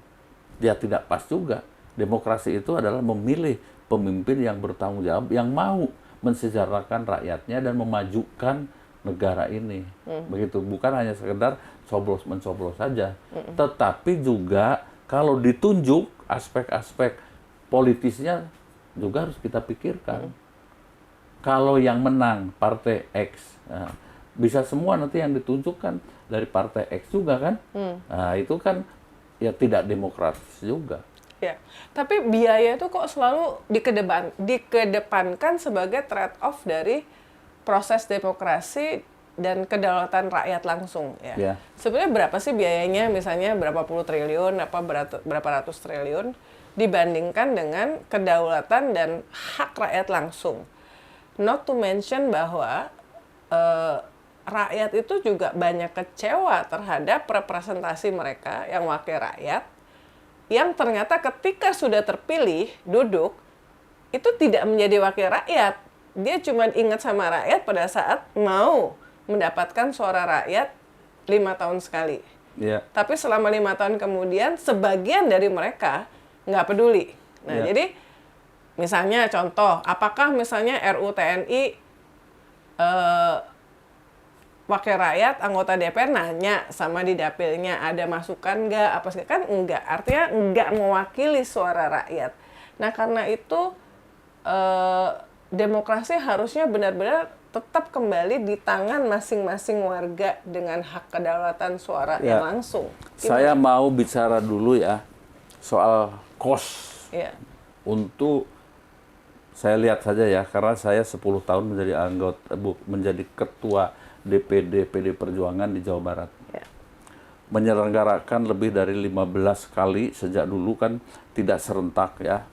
ya tidak pas juga. Demokrasi itu adalah memilih pemimpin yang bertanggung jawab, yang mau mensejahterakan rakyatnya dan memajukan negara ini. Begitu, bukan hanya sekedar coblos-mencoblos saja. Tetapi juga kalau ditunjuk aspek-aspek politisnya juga harus kita pikirkan. Kalau yang menang partai X, nah, bisa semua nanti yang ditunjukkan dari partai X juga kan? Nah, itu kan ya tidak demokratis juga. Ya, tapi biaya itu kok selalu dikedepankan sebagai trade-off dari proses demokrasi dan kedaulatan rakyat langsung ya. Sebenarnya berapa sih biayanya, misalnya berapa puluh triliun, berapa ratus triliun dibandingkan dengan kedaulatan dan hak rakyat langsung. Not to mention bahwa rakyat itu juga banyak kecewa terhadap representasi mereka yang wakil rakyat, yang ternyata ketika sudah terpilih duduk itu tidak menjadi wakil rakyat. Dia cuma ingat sama rakyat pada saat mau mendapatkan suara rakyat 5 tahun sekali. Tapi selama 5 tahun kemudian sebagian dari mereka nggak peduli. Nah, jadi misalnya contoh, apakah misalnya RUU TNI wakil rakyat anggota DPR nanya sama di dapilnya ada masukan nggak apa sih, kan enggak, artinya nggak mewakili suara rakyat. Nah karena itu demokrasi harusnya benar-benar tetap kembali di tangan masing-masing warga dengan hak kedaulatan suara yang langsung. Saya mau bicara dulu ya soal cost. Untuk saya lihat saja ya, karena saya 10 tahun menjadi ketua DPD PD Perjuangan di Jawa Barat. Menyelenggarakan lebih dari 15 kali sejak dulu kan tidak serentak ya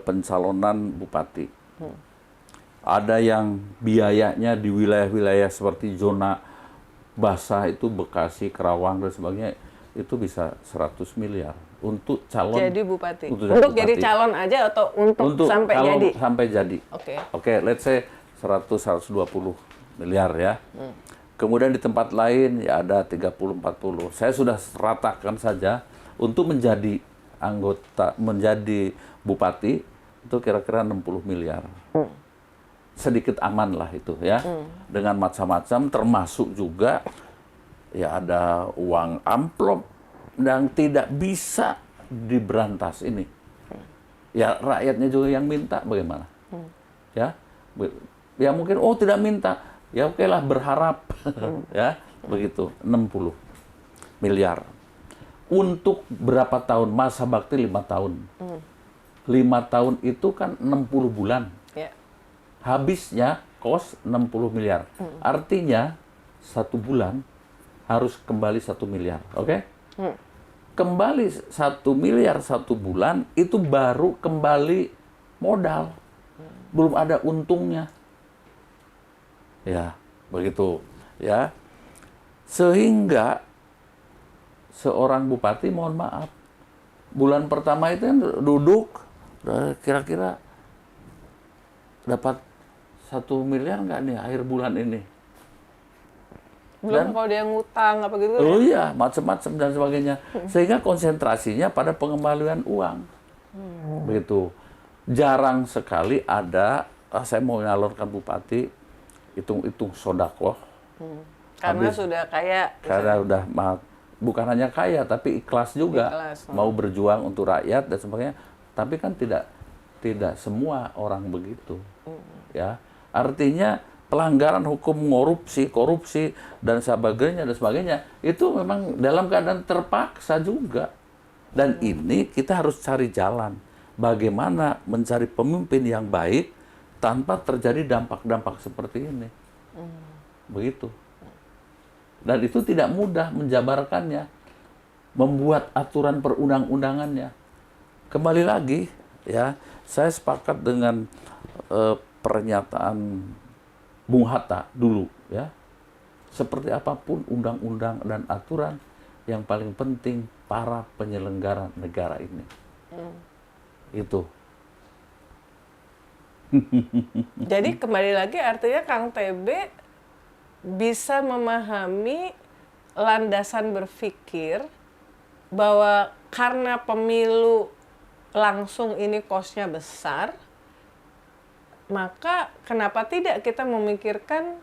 pencalonan bupati. Ada yang biayanya di wilayah-wilayah seperti zona basah itu Bekasi, Kerawang dan sebagainya itu bisa 100 miliar untuk calon jadi bupati. Untuk jadi calon aja atau untuk sampai jadi? Sampai jadi. Oke, let's say 100-120 miliar ya. Kemudian di tempat lain ya ada 30-40. Saya sudah ratakan saja untuk menjadi menjadi bupati itu kira-kira 60 miliar. Sedikit aman lah itu ya. Dengan macam-macam termasuk juga ya ada uang amplop yang tidak bisa diberantas ini. Ya rakyatnya juga yang minta bagaimana? Ya mungkin tidak minta. Ya oke lah berharap. Ya begitu 60 miliar. Untuk berapa tahun? Masa bakti 5 tahun. 5 tahun itu kan 60 bulan. Habisnya kos 60 miliar. Artinya 1 bulan harus kembali 1 miliar. Oke? Kembali 1 miliar 1 bulan itu baru kembali modal. Belum ada untungnya. Ya, begitu ya. Sehingga seorang bupati, mohon maaf, bulan pertama itu kan duduk kira-kira dapat 1 miliar nggak nih akhir bulan ini. Belum kalau dia ngutang apa gitu. Oh iya, macam-macam dan sebagainya. Sehingga konsentrasinya pada pengembalian uang. Begitu. Jarang sekali ada, saya mau nyalurkan bupati, hitung-hitung sodakoh. Karena Habis. sudah kaya. Karena udah bukan hanya kaya, tapi ikhlas juga. Ikhlas. Mau berjuang untuk rakyat dan sebagainya. Tapi kan tidak semua orang begitu. Ya, artinya pelanggaran hukum, korupsi dan sebagainya itu memang dalam keadaan terpaksa juga. Dan ini kita harus cari jalan bagaimana mencari pemimpin yang baik tanpa terjadi dampak-dampak seperti ini. Begitu. Dan itu tidak mudah menjabarkannya, membuat aturan perundang-undangannya. Kembali lagi ya, saya sepakat dengan pernyataan Bung Hatta dulu ya. Seperti apapun undang-undang dan aturan, yang paling penting para penyelenggara negara ini. Itu. Jadi kembali lagi artinya Kang TB bisa memahami landasan berpikir bahwa karena pemilu langsung ini kosnya besar, maka kenapa tidak kita memikirkan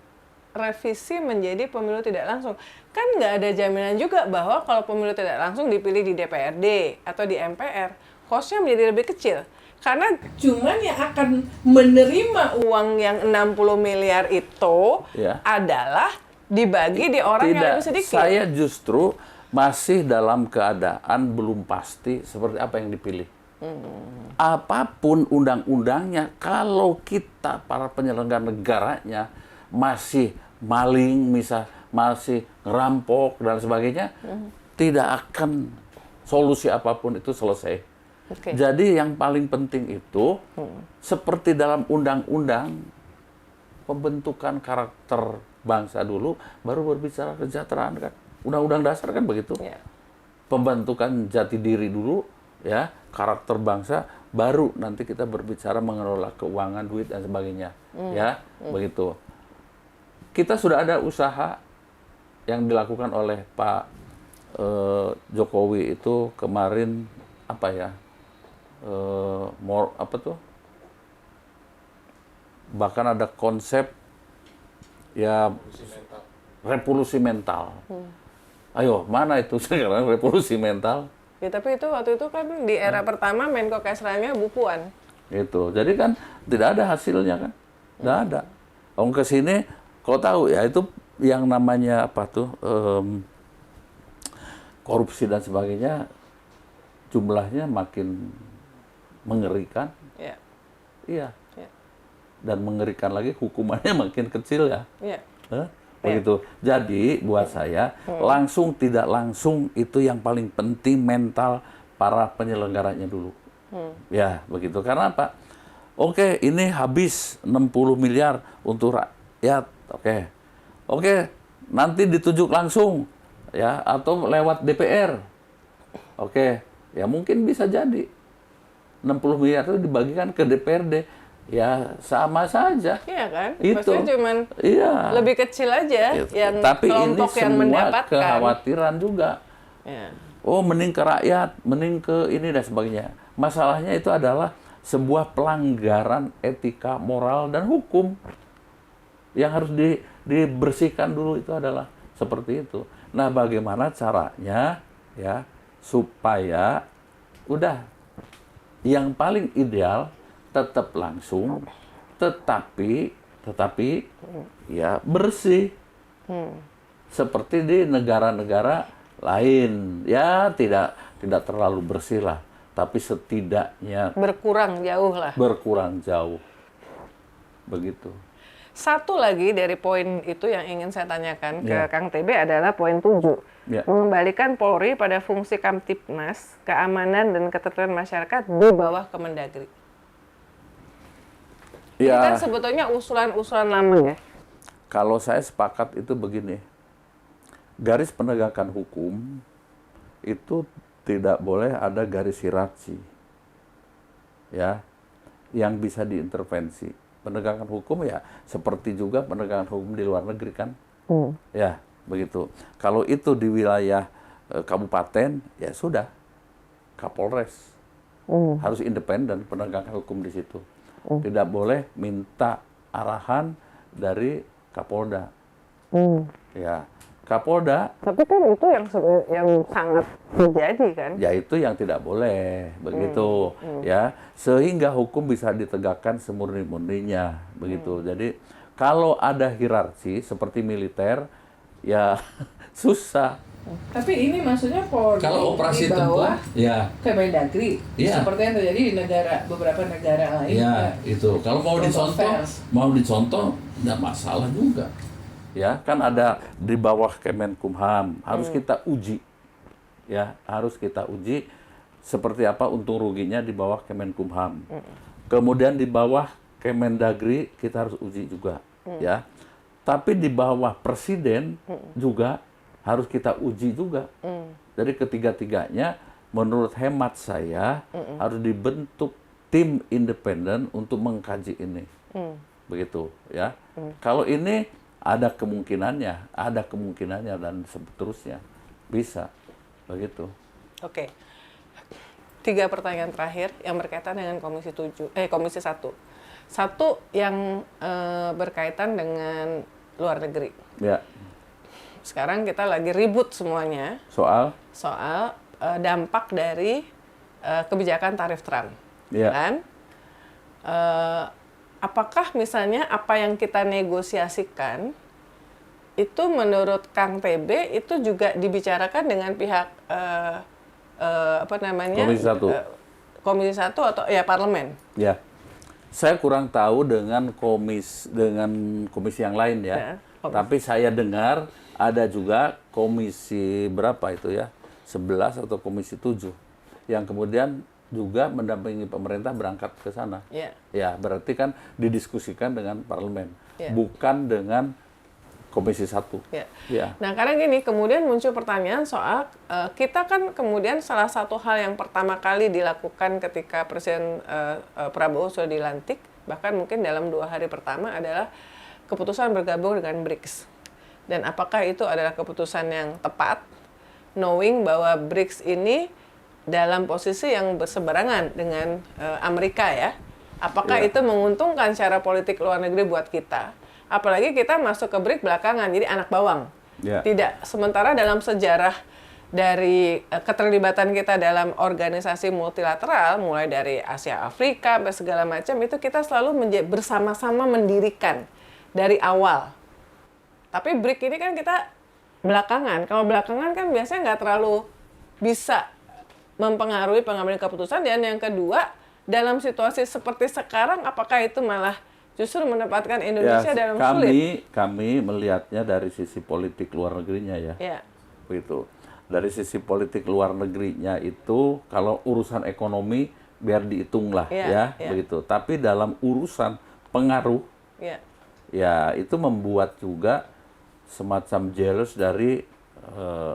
revisi menjadi pemilu tidak langsung? Kan nggak ada jaminan juga bahwa kalau pemilu tidak langsung dipilih di DPRD atau di MPR, kosnya menjadi lebih kecil. Karena cuman yang akan menerima uang yang 60 miliar itu Ya. adalah dibagi di orang yang lebih sedikit. Saya justru masih dalam keadaan belum pasti seperti apa yang dipilih. Apapun undang-undangnya, kalau kita para penyelenggara negaranya masih maling, masih ngerampok dan sebagainya, tidak akan solusi apapun itu selesai. Oke. Jadi yang paling penting itu, seperti dalam undang-undang, pembentukan karakter bangsa dulu, baru berbicara kesejahteraan kan. Undang-undang dasar kan begitu. Ya. Pembentukan jati diri dulu, ya, karakter bangsa, baru nanti kita berbicara mengelola keuangan, duit dan sebagainya, ya, begitu. Kita sudah ada usaha yang dilakukan oleh Pak Jokowi itu kemarin apa ya? Bahkan ada konsep ya revolusi mental. Ayo, mana itu sekarang revolusi mental? Ya, tapi itu waktu itu kan di era pertama Menko Kesranya Bu Puan. Gitu. Jadi kan tidak ada hasilnya kan? Tidak ada. Orang ke sini, kau tahu ya itu yang namanya apa tuh korupsi dan sebagainya, jumlahnya makin mengerikan. Ya. Iya. Ya. Dan mengerikan lagi hukumannya makin kecil ya. Ya. Begitu. Jadi buat saya langsung tidak langsung itu yang paling penting mental para penyelenggaranya dulu. Ya, begitu. Karena apa? Oke, ini habis 60 miliar untuk rakyat. Oke, nanti ditunjuk langsung ya atau lewat DPR. Oke, ya mungkin bisa jadi 60 miliar itu dibagikan ke DPRD. Ya sama saja. Iya kan? Itu. Maksudnya cuman lebih kecil aja yang Tapi ini kelompok yang semua mendapatkan. kekhawatiran juga. Ya. Oh, mending ke rakyat, mending ke ini dan sebagainya. Masalahnya itu adalah sebuah pelanggaran etika, moral, dan hukum. Yang harus dibersihkan dulu itu adalah seperti itu. Nah, bagaimana caranya ya supaya udah yang paling ideal tetap langsung, tetapi ya bersih. Seperti di negara-negara lain, ya tidak terlalu bersih lah, tapi setidaknya Berkurang jauh lah. berkurang jauh. Begitu. Satu lagi dari poin itu yang ingin saya tanyakan ke Ya. Kang TB adalah poin 7. Ya. Mengembalikan Polri pada fungsi Kamtipmas, keamanan dan ketertiban masyarakat di bawah Kemendagri. Ini kan Ya, sebetulnya usulan-usulan lama ya. Kalau saya sepakat itu begini, garis penegakan hukum itu tidak boleh ada garis hierarki, ya, yang bisa diintervensi. Penegakan hukum ya seperti juga penegakan hukum di luar negeri kan, ya begitu. Kalau itu di wilayah kabupaten, ya sudah, Kapolres harus independen penegakan hukum di situ. Tidak boleh minta arahan dari Kapolda. Ya, Kapolda. Tapi kan itu yang sangat terjadi kan? Ya itu yang tidak boleh, begitu. Ya, sehingga hukum bisa ditegakkan semurni-murninya, begitu. Jadi kalau ada hierarki seperti militer, ya susah. Tapi ini maksudnya Polri Kalau operasi di bawah ya, Kemendagri, Iya. seperti yang terjadi di beberapa negara lain. ya itu. Kalau mau dicontoh, nggak masalah juga. Ya, kan ada di bawah Kemenkumham, harus kita uji. Ya, harus kita uji seperti apa untung ruginya di bawah Kemenkumham. Kemudian di bawah Kemendagri kita harus uji juga, ya. Tapi di bawah Presiden juga harus kita uji juga. Jadi ketiga-tiganya menurut hemat saya harus dibentuk tim independen untuk mengkaji ini. Begitu, ya. Kalau ini ada kemungkinannya dan seterusnya. Bisa. Begitu. Oke. 3 pertanyaan terakhir yang berkaitan dengan Komisi 1. Satu yang berkaitan dengan luar negeri. Ya. Sekarang kita lagi ribut semuanya Soal dampak dari kebijakan tarif Trump. Ya. Kan? Apakah misalnya apa yang kita negosiasikan itu menurut Kang TB itu juga dibicarakan dengan pihak Komisi 1. Komisi 1 atau ya parlemen? Ya. Saya kurang tahu dengan komisi yang lain ya. Ya, komisi. Tapi saya dengar ada juga komisi berapa itu ya? 11 atau komisi 7 yang kemudian juga mendampingi pemerintah berangkat ke sana. Ya. Ya, berarti kan didiskusikan dengan parlemen, Ya. bukan dengan komisi 1. Ya. Ya. Nah, karena gini, kemudian muncul pertanyaan soal kita kan kemudian salah satu hal yang pertama kali dilakukan ketika Presiden Prabowo sudah dilantik, bahkan mungkin dalam 2 hari pertama adalah keputusan bergabung dengan BRICS. Dan apakah itu adalah keputusan yang tepat, knowing bahwa BRICS ini dalam posisi yang berseberangan dengan Amerika ya? Apakah Ya. itu menguntungkan secara politik luar negeri buat kita? Apalagi kita masuk ke BRICS belakangan, jadi anak bawang. Ya. Tidak. Sementara dalam sejarah dari keterlibatan kita dalam organisasi multilateral, mulai dari Asia Afrika sampai segala macam, itu kita selalu bersama-sama mendirikan dari awal. Tapi BRICS ini kan kita belakangan. Kalau belakangan kan biasanya nggak terlalu bisa mempengaruhi pengambilan keputusan. Dan yang kedua, dalam situasi seperti sekarang, apakah itu malah justru menempatkan Indonesia dalam sulit? Kami melihatnya dari sisi politik luar negerinya ya. Ya. Begitu. Dari sisi politik luar negerinya itu, kalau urusan ekonomi biar dihitunglah Ya. begitu. Tapi dalam urusan pengaruh, Ya. ya itu membuat juga semacam jealous dari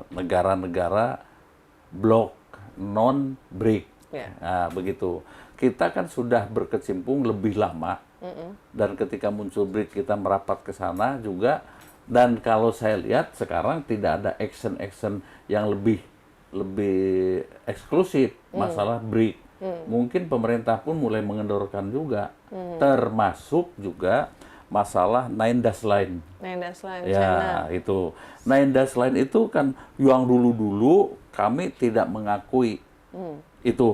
negara-negara blok non-BRIC. Ya. Nah, begitu. Kita kan sudah berkecimpung lebih lama, dan ketika muncul BRIC kita merapat ke sana juga. Dan kalau saya lihat sekarang tidak ada action yang lebih eksklusif masalah BRIC. Mungkin pemerintah pun mulai mengendorkan juga, termasuk juga masalah Nine Dash Line. Nine Dash Line, Ya, China. itu. Nine Dash Line itu kan yang dulu-dulu kami tidak mengakui itu.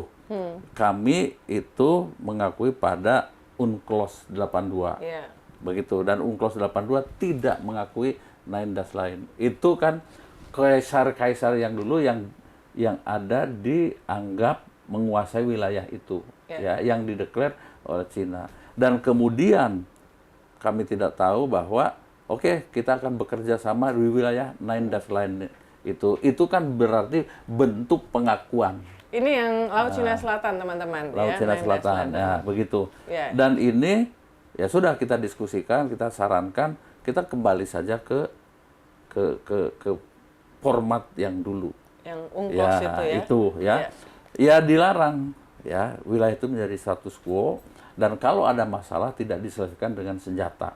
Kami itu mengakui pada UNCLOS 82. Ya. Begitu. Dan UNCLOS 82 tidak mengakui Nine Dash Line. Itu kan kaisar-kaisar yang dulu yang ada dianggap menguasai wilayah itu. Ya, yang dideklar oleh Cina. Dan kemudian kami tidak tahu bahwa oke, kita akan bekerja sama di wilayah Nine Dash Line itu kan berarti bentuk pengakuan. Ini yang Laut Cina Selatan, teman-teman. Laut Cina Nine Dash Selatan, Line. ya begitu. Ya. Dan ini ya sudah kita diskusikan, kita sarankan kita kembali saja ke format yang dulu. Yang UNCLOS itu ya. Itu ya. Ya dilarang ya, wilayah itu menjadi status quo dan kalau ada masalah tidak diselesaikan dengan senjata.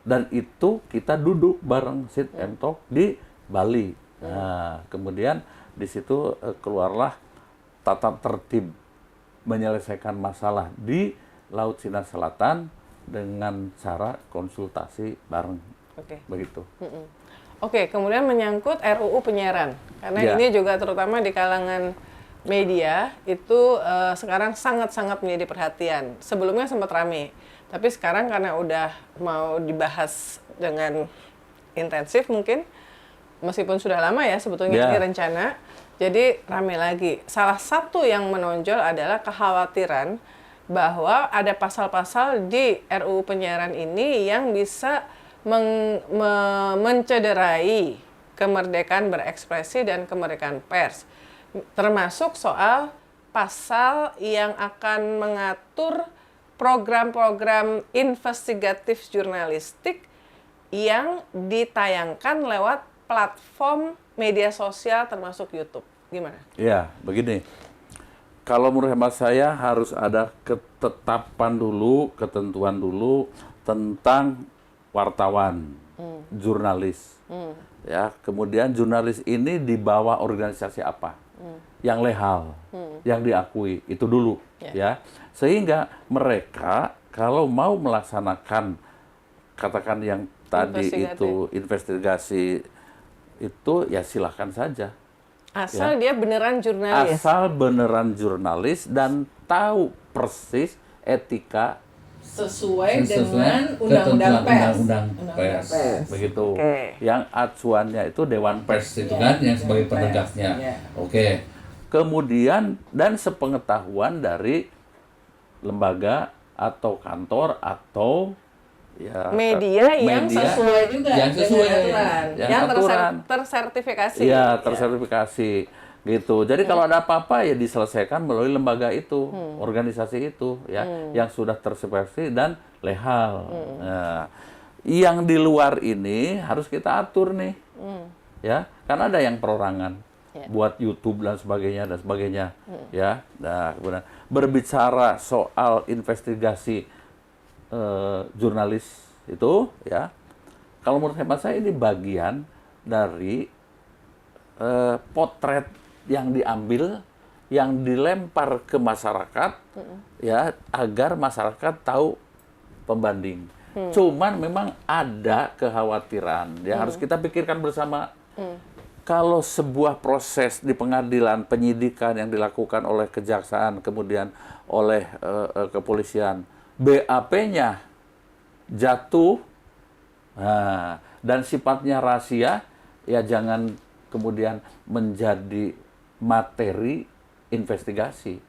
Dan itu kita duduk bareng sit and talk di Bali. Nah, kemudian di situ keluarlah tata tertib menyelesaikan masalah di Laut Cina Selatan dengan cara konsultasi bareng. Oke. Begitu. Oke, kemudian menyangkut RUU penyiaran. Karena Ya. ini juga terutama di kalangan media itu sekarang sangat-sangat menjadi perhatian. Sebelumnya sempat rame, tapi sekarang karena udah mau dibahas dengan intensif mungkin, meskipun sudah lama ya sebetulnya ini rencana, jadi rame lagi. Salah satu yang menonjol adalah kekhawatiran bahwa ada pasal-pasal di RUU penyiaran ini yang bisa mencederai kemerdekaan berekspresi dan kemerdekaan pers. Termasuk soal pasal yang akan mengatur program-program investigatif jurnalistik yang ditayangkan lewat platform media sosial termasuk YouTube. Gimana? Ya, begini. Kalau menurut hemat saya harus ada ketetapan dulu, ketentuan dulu tentang wartawan, jurnalis. Ya, kemudian jurnalis ini di bawah organisasi apa? Yang legal, yang diakui, itu dulu. Ya. Sehingga mereka kalau mau melaksanakan katakan yang tadi itu investigasi itu ya silahkan saja. Asal dia beneran jurnalis. Asal beneran jurnalis dan tahu persis etika sesuai dengan undang-undang pers. Begitu. Yang acuannya itu Dewan Pers Itu kan yang sebagai penegaknya. Oke. Kemudian dan sepengetahuan dari lembaga atau kantor atau ya media yang sesuai juga dengan aturan, yang tersertifikasi. Iya, tersertifikasi gitu. Jadi kalau ada apa-apa ya diselesaikan melalui lembaga itu, organisasi itu ya, yang sudah tersertifikasi dan legal. Nah, yang di luar ini harus kita atur nih. Ya, karena ada yang perorangan buat YouTube dan sebagainya ya. Nah, kemudian berbicara soal investigasi jurnalis itu ya, kalau menurut hemat saya ini bagian dari potret yang diambil, yang dilempar ke masyarakat ya, agar masyarakat tahu pembanding. Cuman memang ada kekhawatiran ya, harus kita pikirkan bersama. Kalau sebuah proses di pengadilan, penyidikan yang dilakukan oleh kejaksaan kemudian oleh kepolisian, BAP-nya jatuh, nah, dan sifatnya rahasia, ya jangan kemudian menjadi materi investigasi.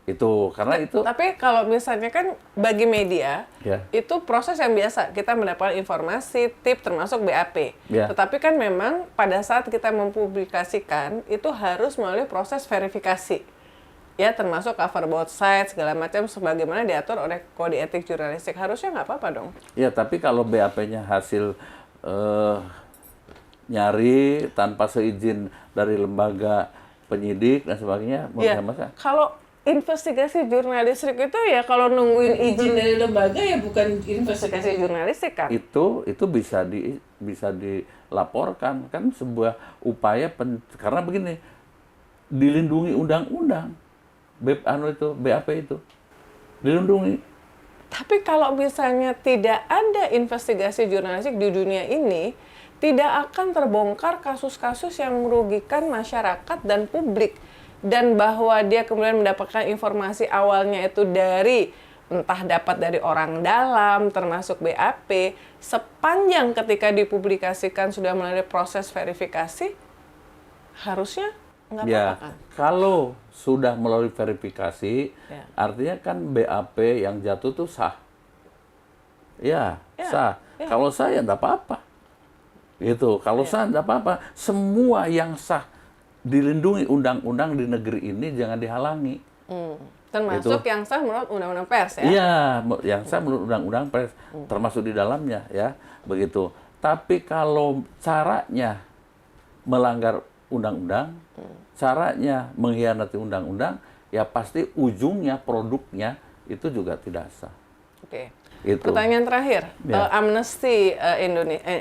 Itu karena itu. Tapi kalau misalnya kan bagi media, itu proses yang biasa. Kita mendapatkan informasi, tip termasuk BAP. Tetapi kan memang pada saat kita mempublikasikan, itu harus melalui proses verifikasi. Ya, termasuk cover both sides, segala macam, sebagaimana diatur oleh kode etik jurnalistik. Harusnya nggak apa-apa dong. Ya, tapi kalau BAP-nya hasil nyari tanpa seizin dari lembaga penyidik dan sebagainya, menurut saya. Kalau investigasi jurnalistik itu ya kalau nungguin izin dari lembaga ya bukan investigasi jurnalistik kan? Itu bisa dilaporkan, kan sebuah upaya karena begini, dilindungi undang-undang. BAP itu dilindungi. Tapi kalau misalnya tidak ada investigasi jurnalistik di dunia ini, tidak akan terbongkar kasus-kasus yang merugikan masyarakat dan publik. Dan bahwa dia kemudian mendapatkan informasi awalnya itu dari, entah dapat dari orang dalam, termasuk BAP, sepanjang ketika dipublikasikan sudah melalui proses verifikasi, harusnya nggak apa-apa kan? Kalau sudah melalui verifikasi, artinya kan BAP yang jatuh tuh sah. Sah. Kalau sah ya nggak apa-apa. Gitu. Kalau sah nggak apa-apa. Semua yang sah dilindungi undang-undang di negeri ini jangan dihalangi. Termasuk yang sah menurut Undang-Undang Pers ya? Iya, yang sah menurut Undang-Undang Pers, termasuk di dalamnya ya, begitu. Tapi kalau caranya melanggar undang-undang, caranya mengkhianati undang-undang, ya pasti ujungnya produknya itu juga tidak sah. Oke. Itu. Pertanyaan terakhir, Ya. Amnesty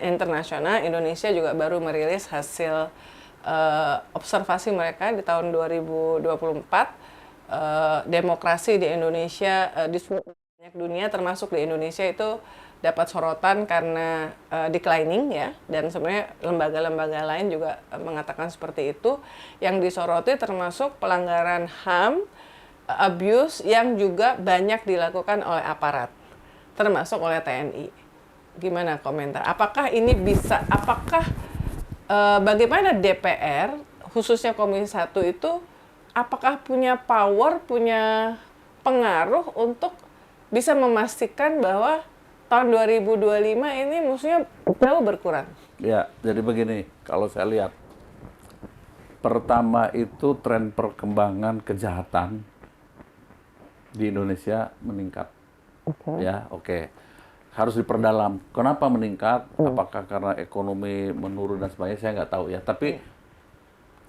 Internasional Indonesia juga baru merilis hasil observasi mereka di tahun 2024. Demokrasi di Indonesia di seluruh banyak dunia termasuk di Indonesia itu dapat sorotan karena declining ya, dan sebenarnya lembaga-lembaga lain juga mengatakan seperti itu. Yang disoroti termasuk pelanggaran HAM, abuse yang juga banyak dilakukan oleh aparat, termasuk oleh TNI. Gimana komentar? Apakah ini bisa, bagaimana DPR, khususnya Komisi 1 itu, apakah punya power, punya pengaruh untuk bisa memastikan bahwa tahun 2025 ini musuhnya jauh berkurang? Ya, jadi begini, kalau saya lihat, pertama itu tren perkembangan kejahatan di Indonesia meningkat. Ya, oke. Harus diperdalam. Kenapa meningkat? Apakah karena ekonomi menurun dan sebagainya? Saya nggak tahu ya. Tapi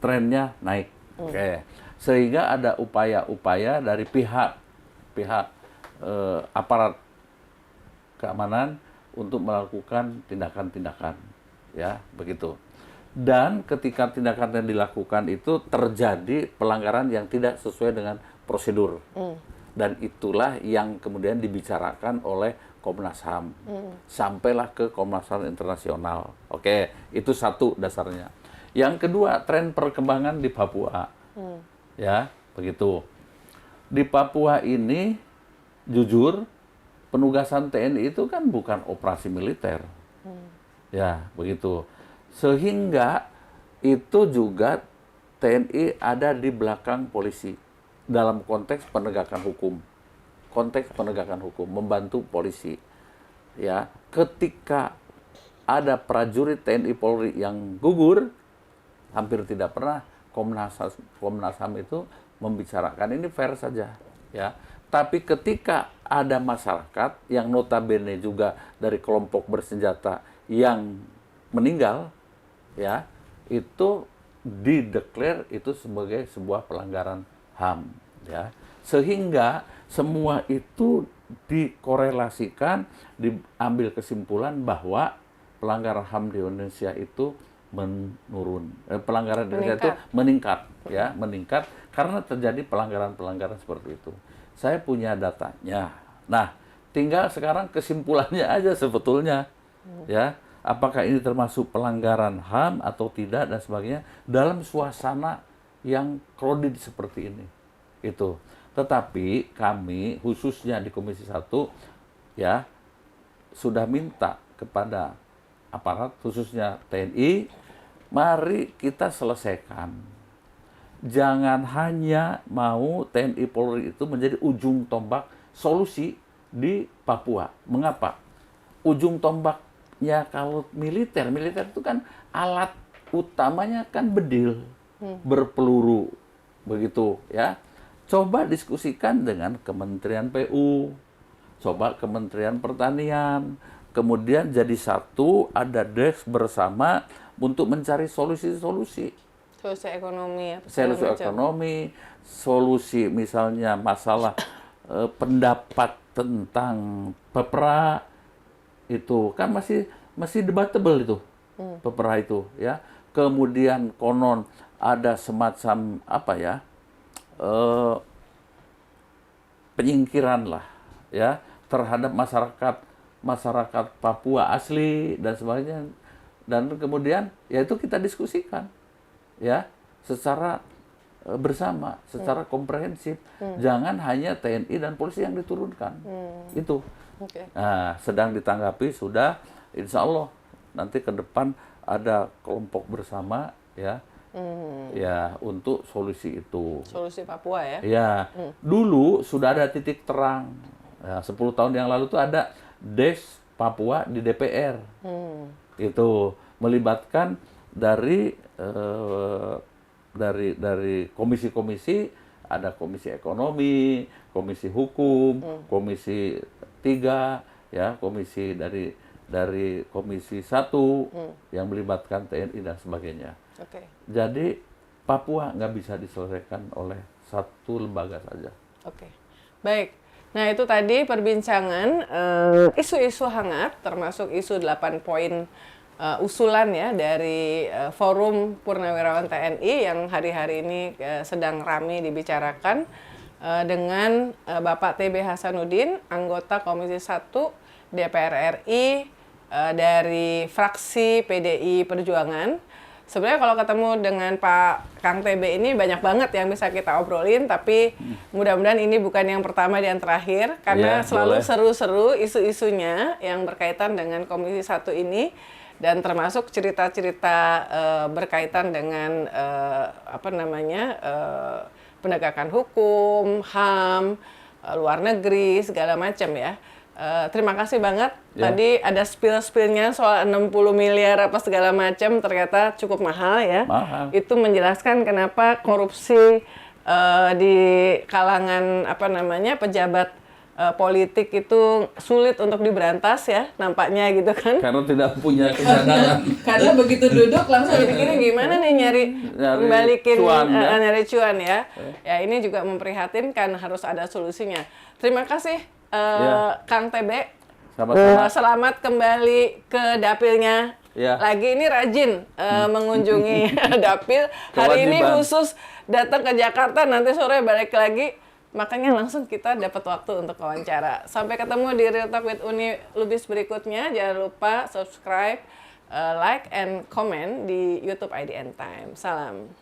trennya naik. Oke. Sehingga ada upaya-upaya dari pihak aparat keamanan untuk melakukan tindakan-tindakan, ya begitu. Dan ketika tindakan yang dilakukan itu terjadi pelanggaran yang tidak sesuai dengan prosedur, dan itulah yang kemudian dibicarakan oleh Komnas HAM, sampailah ke Komnas HAM internasional. Oke, itu satu dasarnya. Yang kedua, tren perkembangan di Papua, ya begitu. Di Papua ini, jujur, penugasan TNI itu kan bukan operasi militer, ya begitu. Sehingga itu juga TNI ada di belakang polisi dalam konteks penegakan hukum, membantu polisi. Ya, ketika ada prajurit TNI Polri yang gugur, hampir tidak pernah Komnas HAM itu membicarakan, ini fair saja, ya. Tapi ketika ada masyarakat yang notabene juga dari kelompok bersenjata yang meninggal, ya, itu dideklar itu sebagai sebuah pelanggaran HAM, ya. Sehingga semua itu dikorelasikan, diambil kesimpulan bahwa pelanggaran HAM di Indonesia itu menurun, pelanggaran di Indonesia itu meningkat karena terjadi pelanggaran-pelanggaran seperti itu. Saya punya datanya. Nah, tinggal sekarang kesimpulannya aja sebetulnya, ya, apakah ini termasuk pelanggaran HAM atau tidak dan sebagainya dalam suasana yang krodit seperti ini. Itu. Tetapi kami khususnya di Komisi 1 ya sudah minta kepada aparat khususnya TNI, mari kita selesaikan. Jangan hanya mau TNI Polri itu menjadi ujung tombak solusi di Papua. Mengapa? Ujung tombaknya kalau militer itu kan alat utamanya kan bedil, berpeluru, begitu ya. Coba diskusikan dengan Kementerian PU, coba Kementerian Pertanian, kemudian jadi satu, ada desk bersama untuk mencari solusi-solusi. Solusi ekonomi ya. Solusi misalnya masalah pendapat tentang PEPRA itu kan masih debatable itu, PEPRA itu ya. Kemudian konon ada semacam apa ya, penyingkiran lah ya terhadap masyarakat Papua asli dan sebagainya, dan kemudian ya itu kita diskusikan ya secara bersama, secara komprehensif. Jangan hanya TNI dan polisi yang diturunkan. Itu. Nah, sedang ditanggapi sudah, insya Allah nanti ke depan ada kelompok bersama ya. Ya, untuk solusi itu. Solusi Papua ya? Ya, dulu sudah ada titik terang. Ya, 10 tahun yang lalu tuh ada Des Papua di DPR. Itu melibatkan dari komisi-komisi, ada komisi ekonomi, komisi hukum, komisi 3, ya, komisi dari komisi 1 yang melibatkan TNI dan sebagainya. Oke. Jadi Papua nggak bisa diselesaikan oleh satu lembaga saja. Oke, baik. Nah itu tadi perbincangan isu-isu hangat, termasuk isu 8 poin usulan ya dari Forum Purnawirawan TNI yang hari-hari ini sedang ramai dibicarakan dengan Bapak TB Hasanuddin, anggota Komisi 1 DPR RI dari fraksi PDI Perjuangan. Sebenarnya kalau ketemu dengan Pak Kang TB ini banyak banget yang bisa kita obrolin, tapi mudah-mudahan ini bukan yang pertama dan terakhir, karena selalu seru-seru isu-isunya yang berkaitan dengan Komisi 1 ini, dan termasuk cerita-cerita berkaitan dengan penegakan hukum, HAM, luar negeri, segala macam ya. Terima kasih banget. Tadi ada spill-spillnya soal 60 miliar apa segala macam, ternyata cukup mahal ya. Mahal. Itu menjelaskan kenapa korupsi di kalangan pejabat politik itu sulit untuk diberantas ya, nampaknya gitu kan. Karena tidak punya kesadaran. Karena begitu duduk langsung dipikirnya gimana nih nyari balikin cuan, ya. nyari cuan ya. Ya ini juga memprihatinkan, harus ada solusinya. Terima kasih Kang TB. Sama-sama. Selamat kembali ke dapilnya. Ya. Lagi ini rajin mengunjungi dapil. Hari ini Kewajiban. khusus datang ke Jakarta, nanti sore balik lagi. Makanya langsung kita dapat waktu untuk wawancara. Sampai ketemu di Real Talk with Uni Lubis berikutnya. Jangan lupa subscribe, like, and comment di YouTube IDN Time. Salam.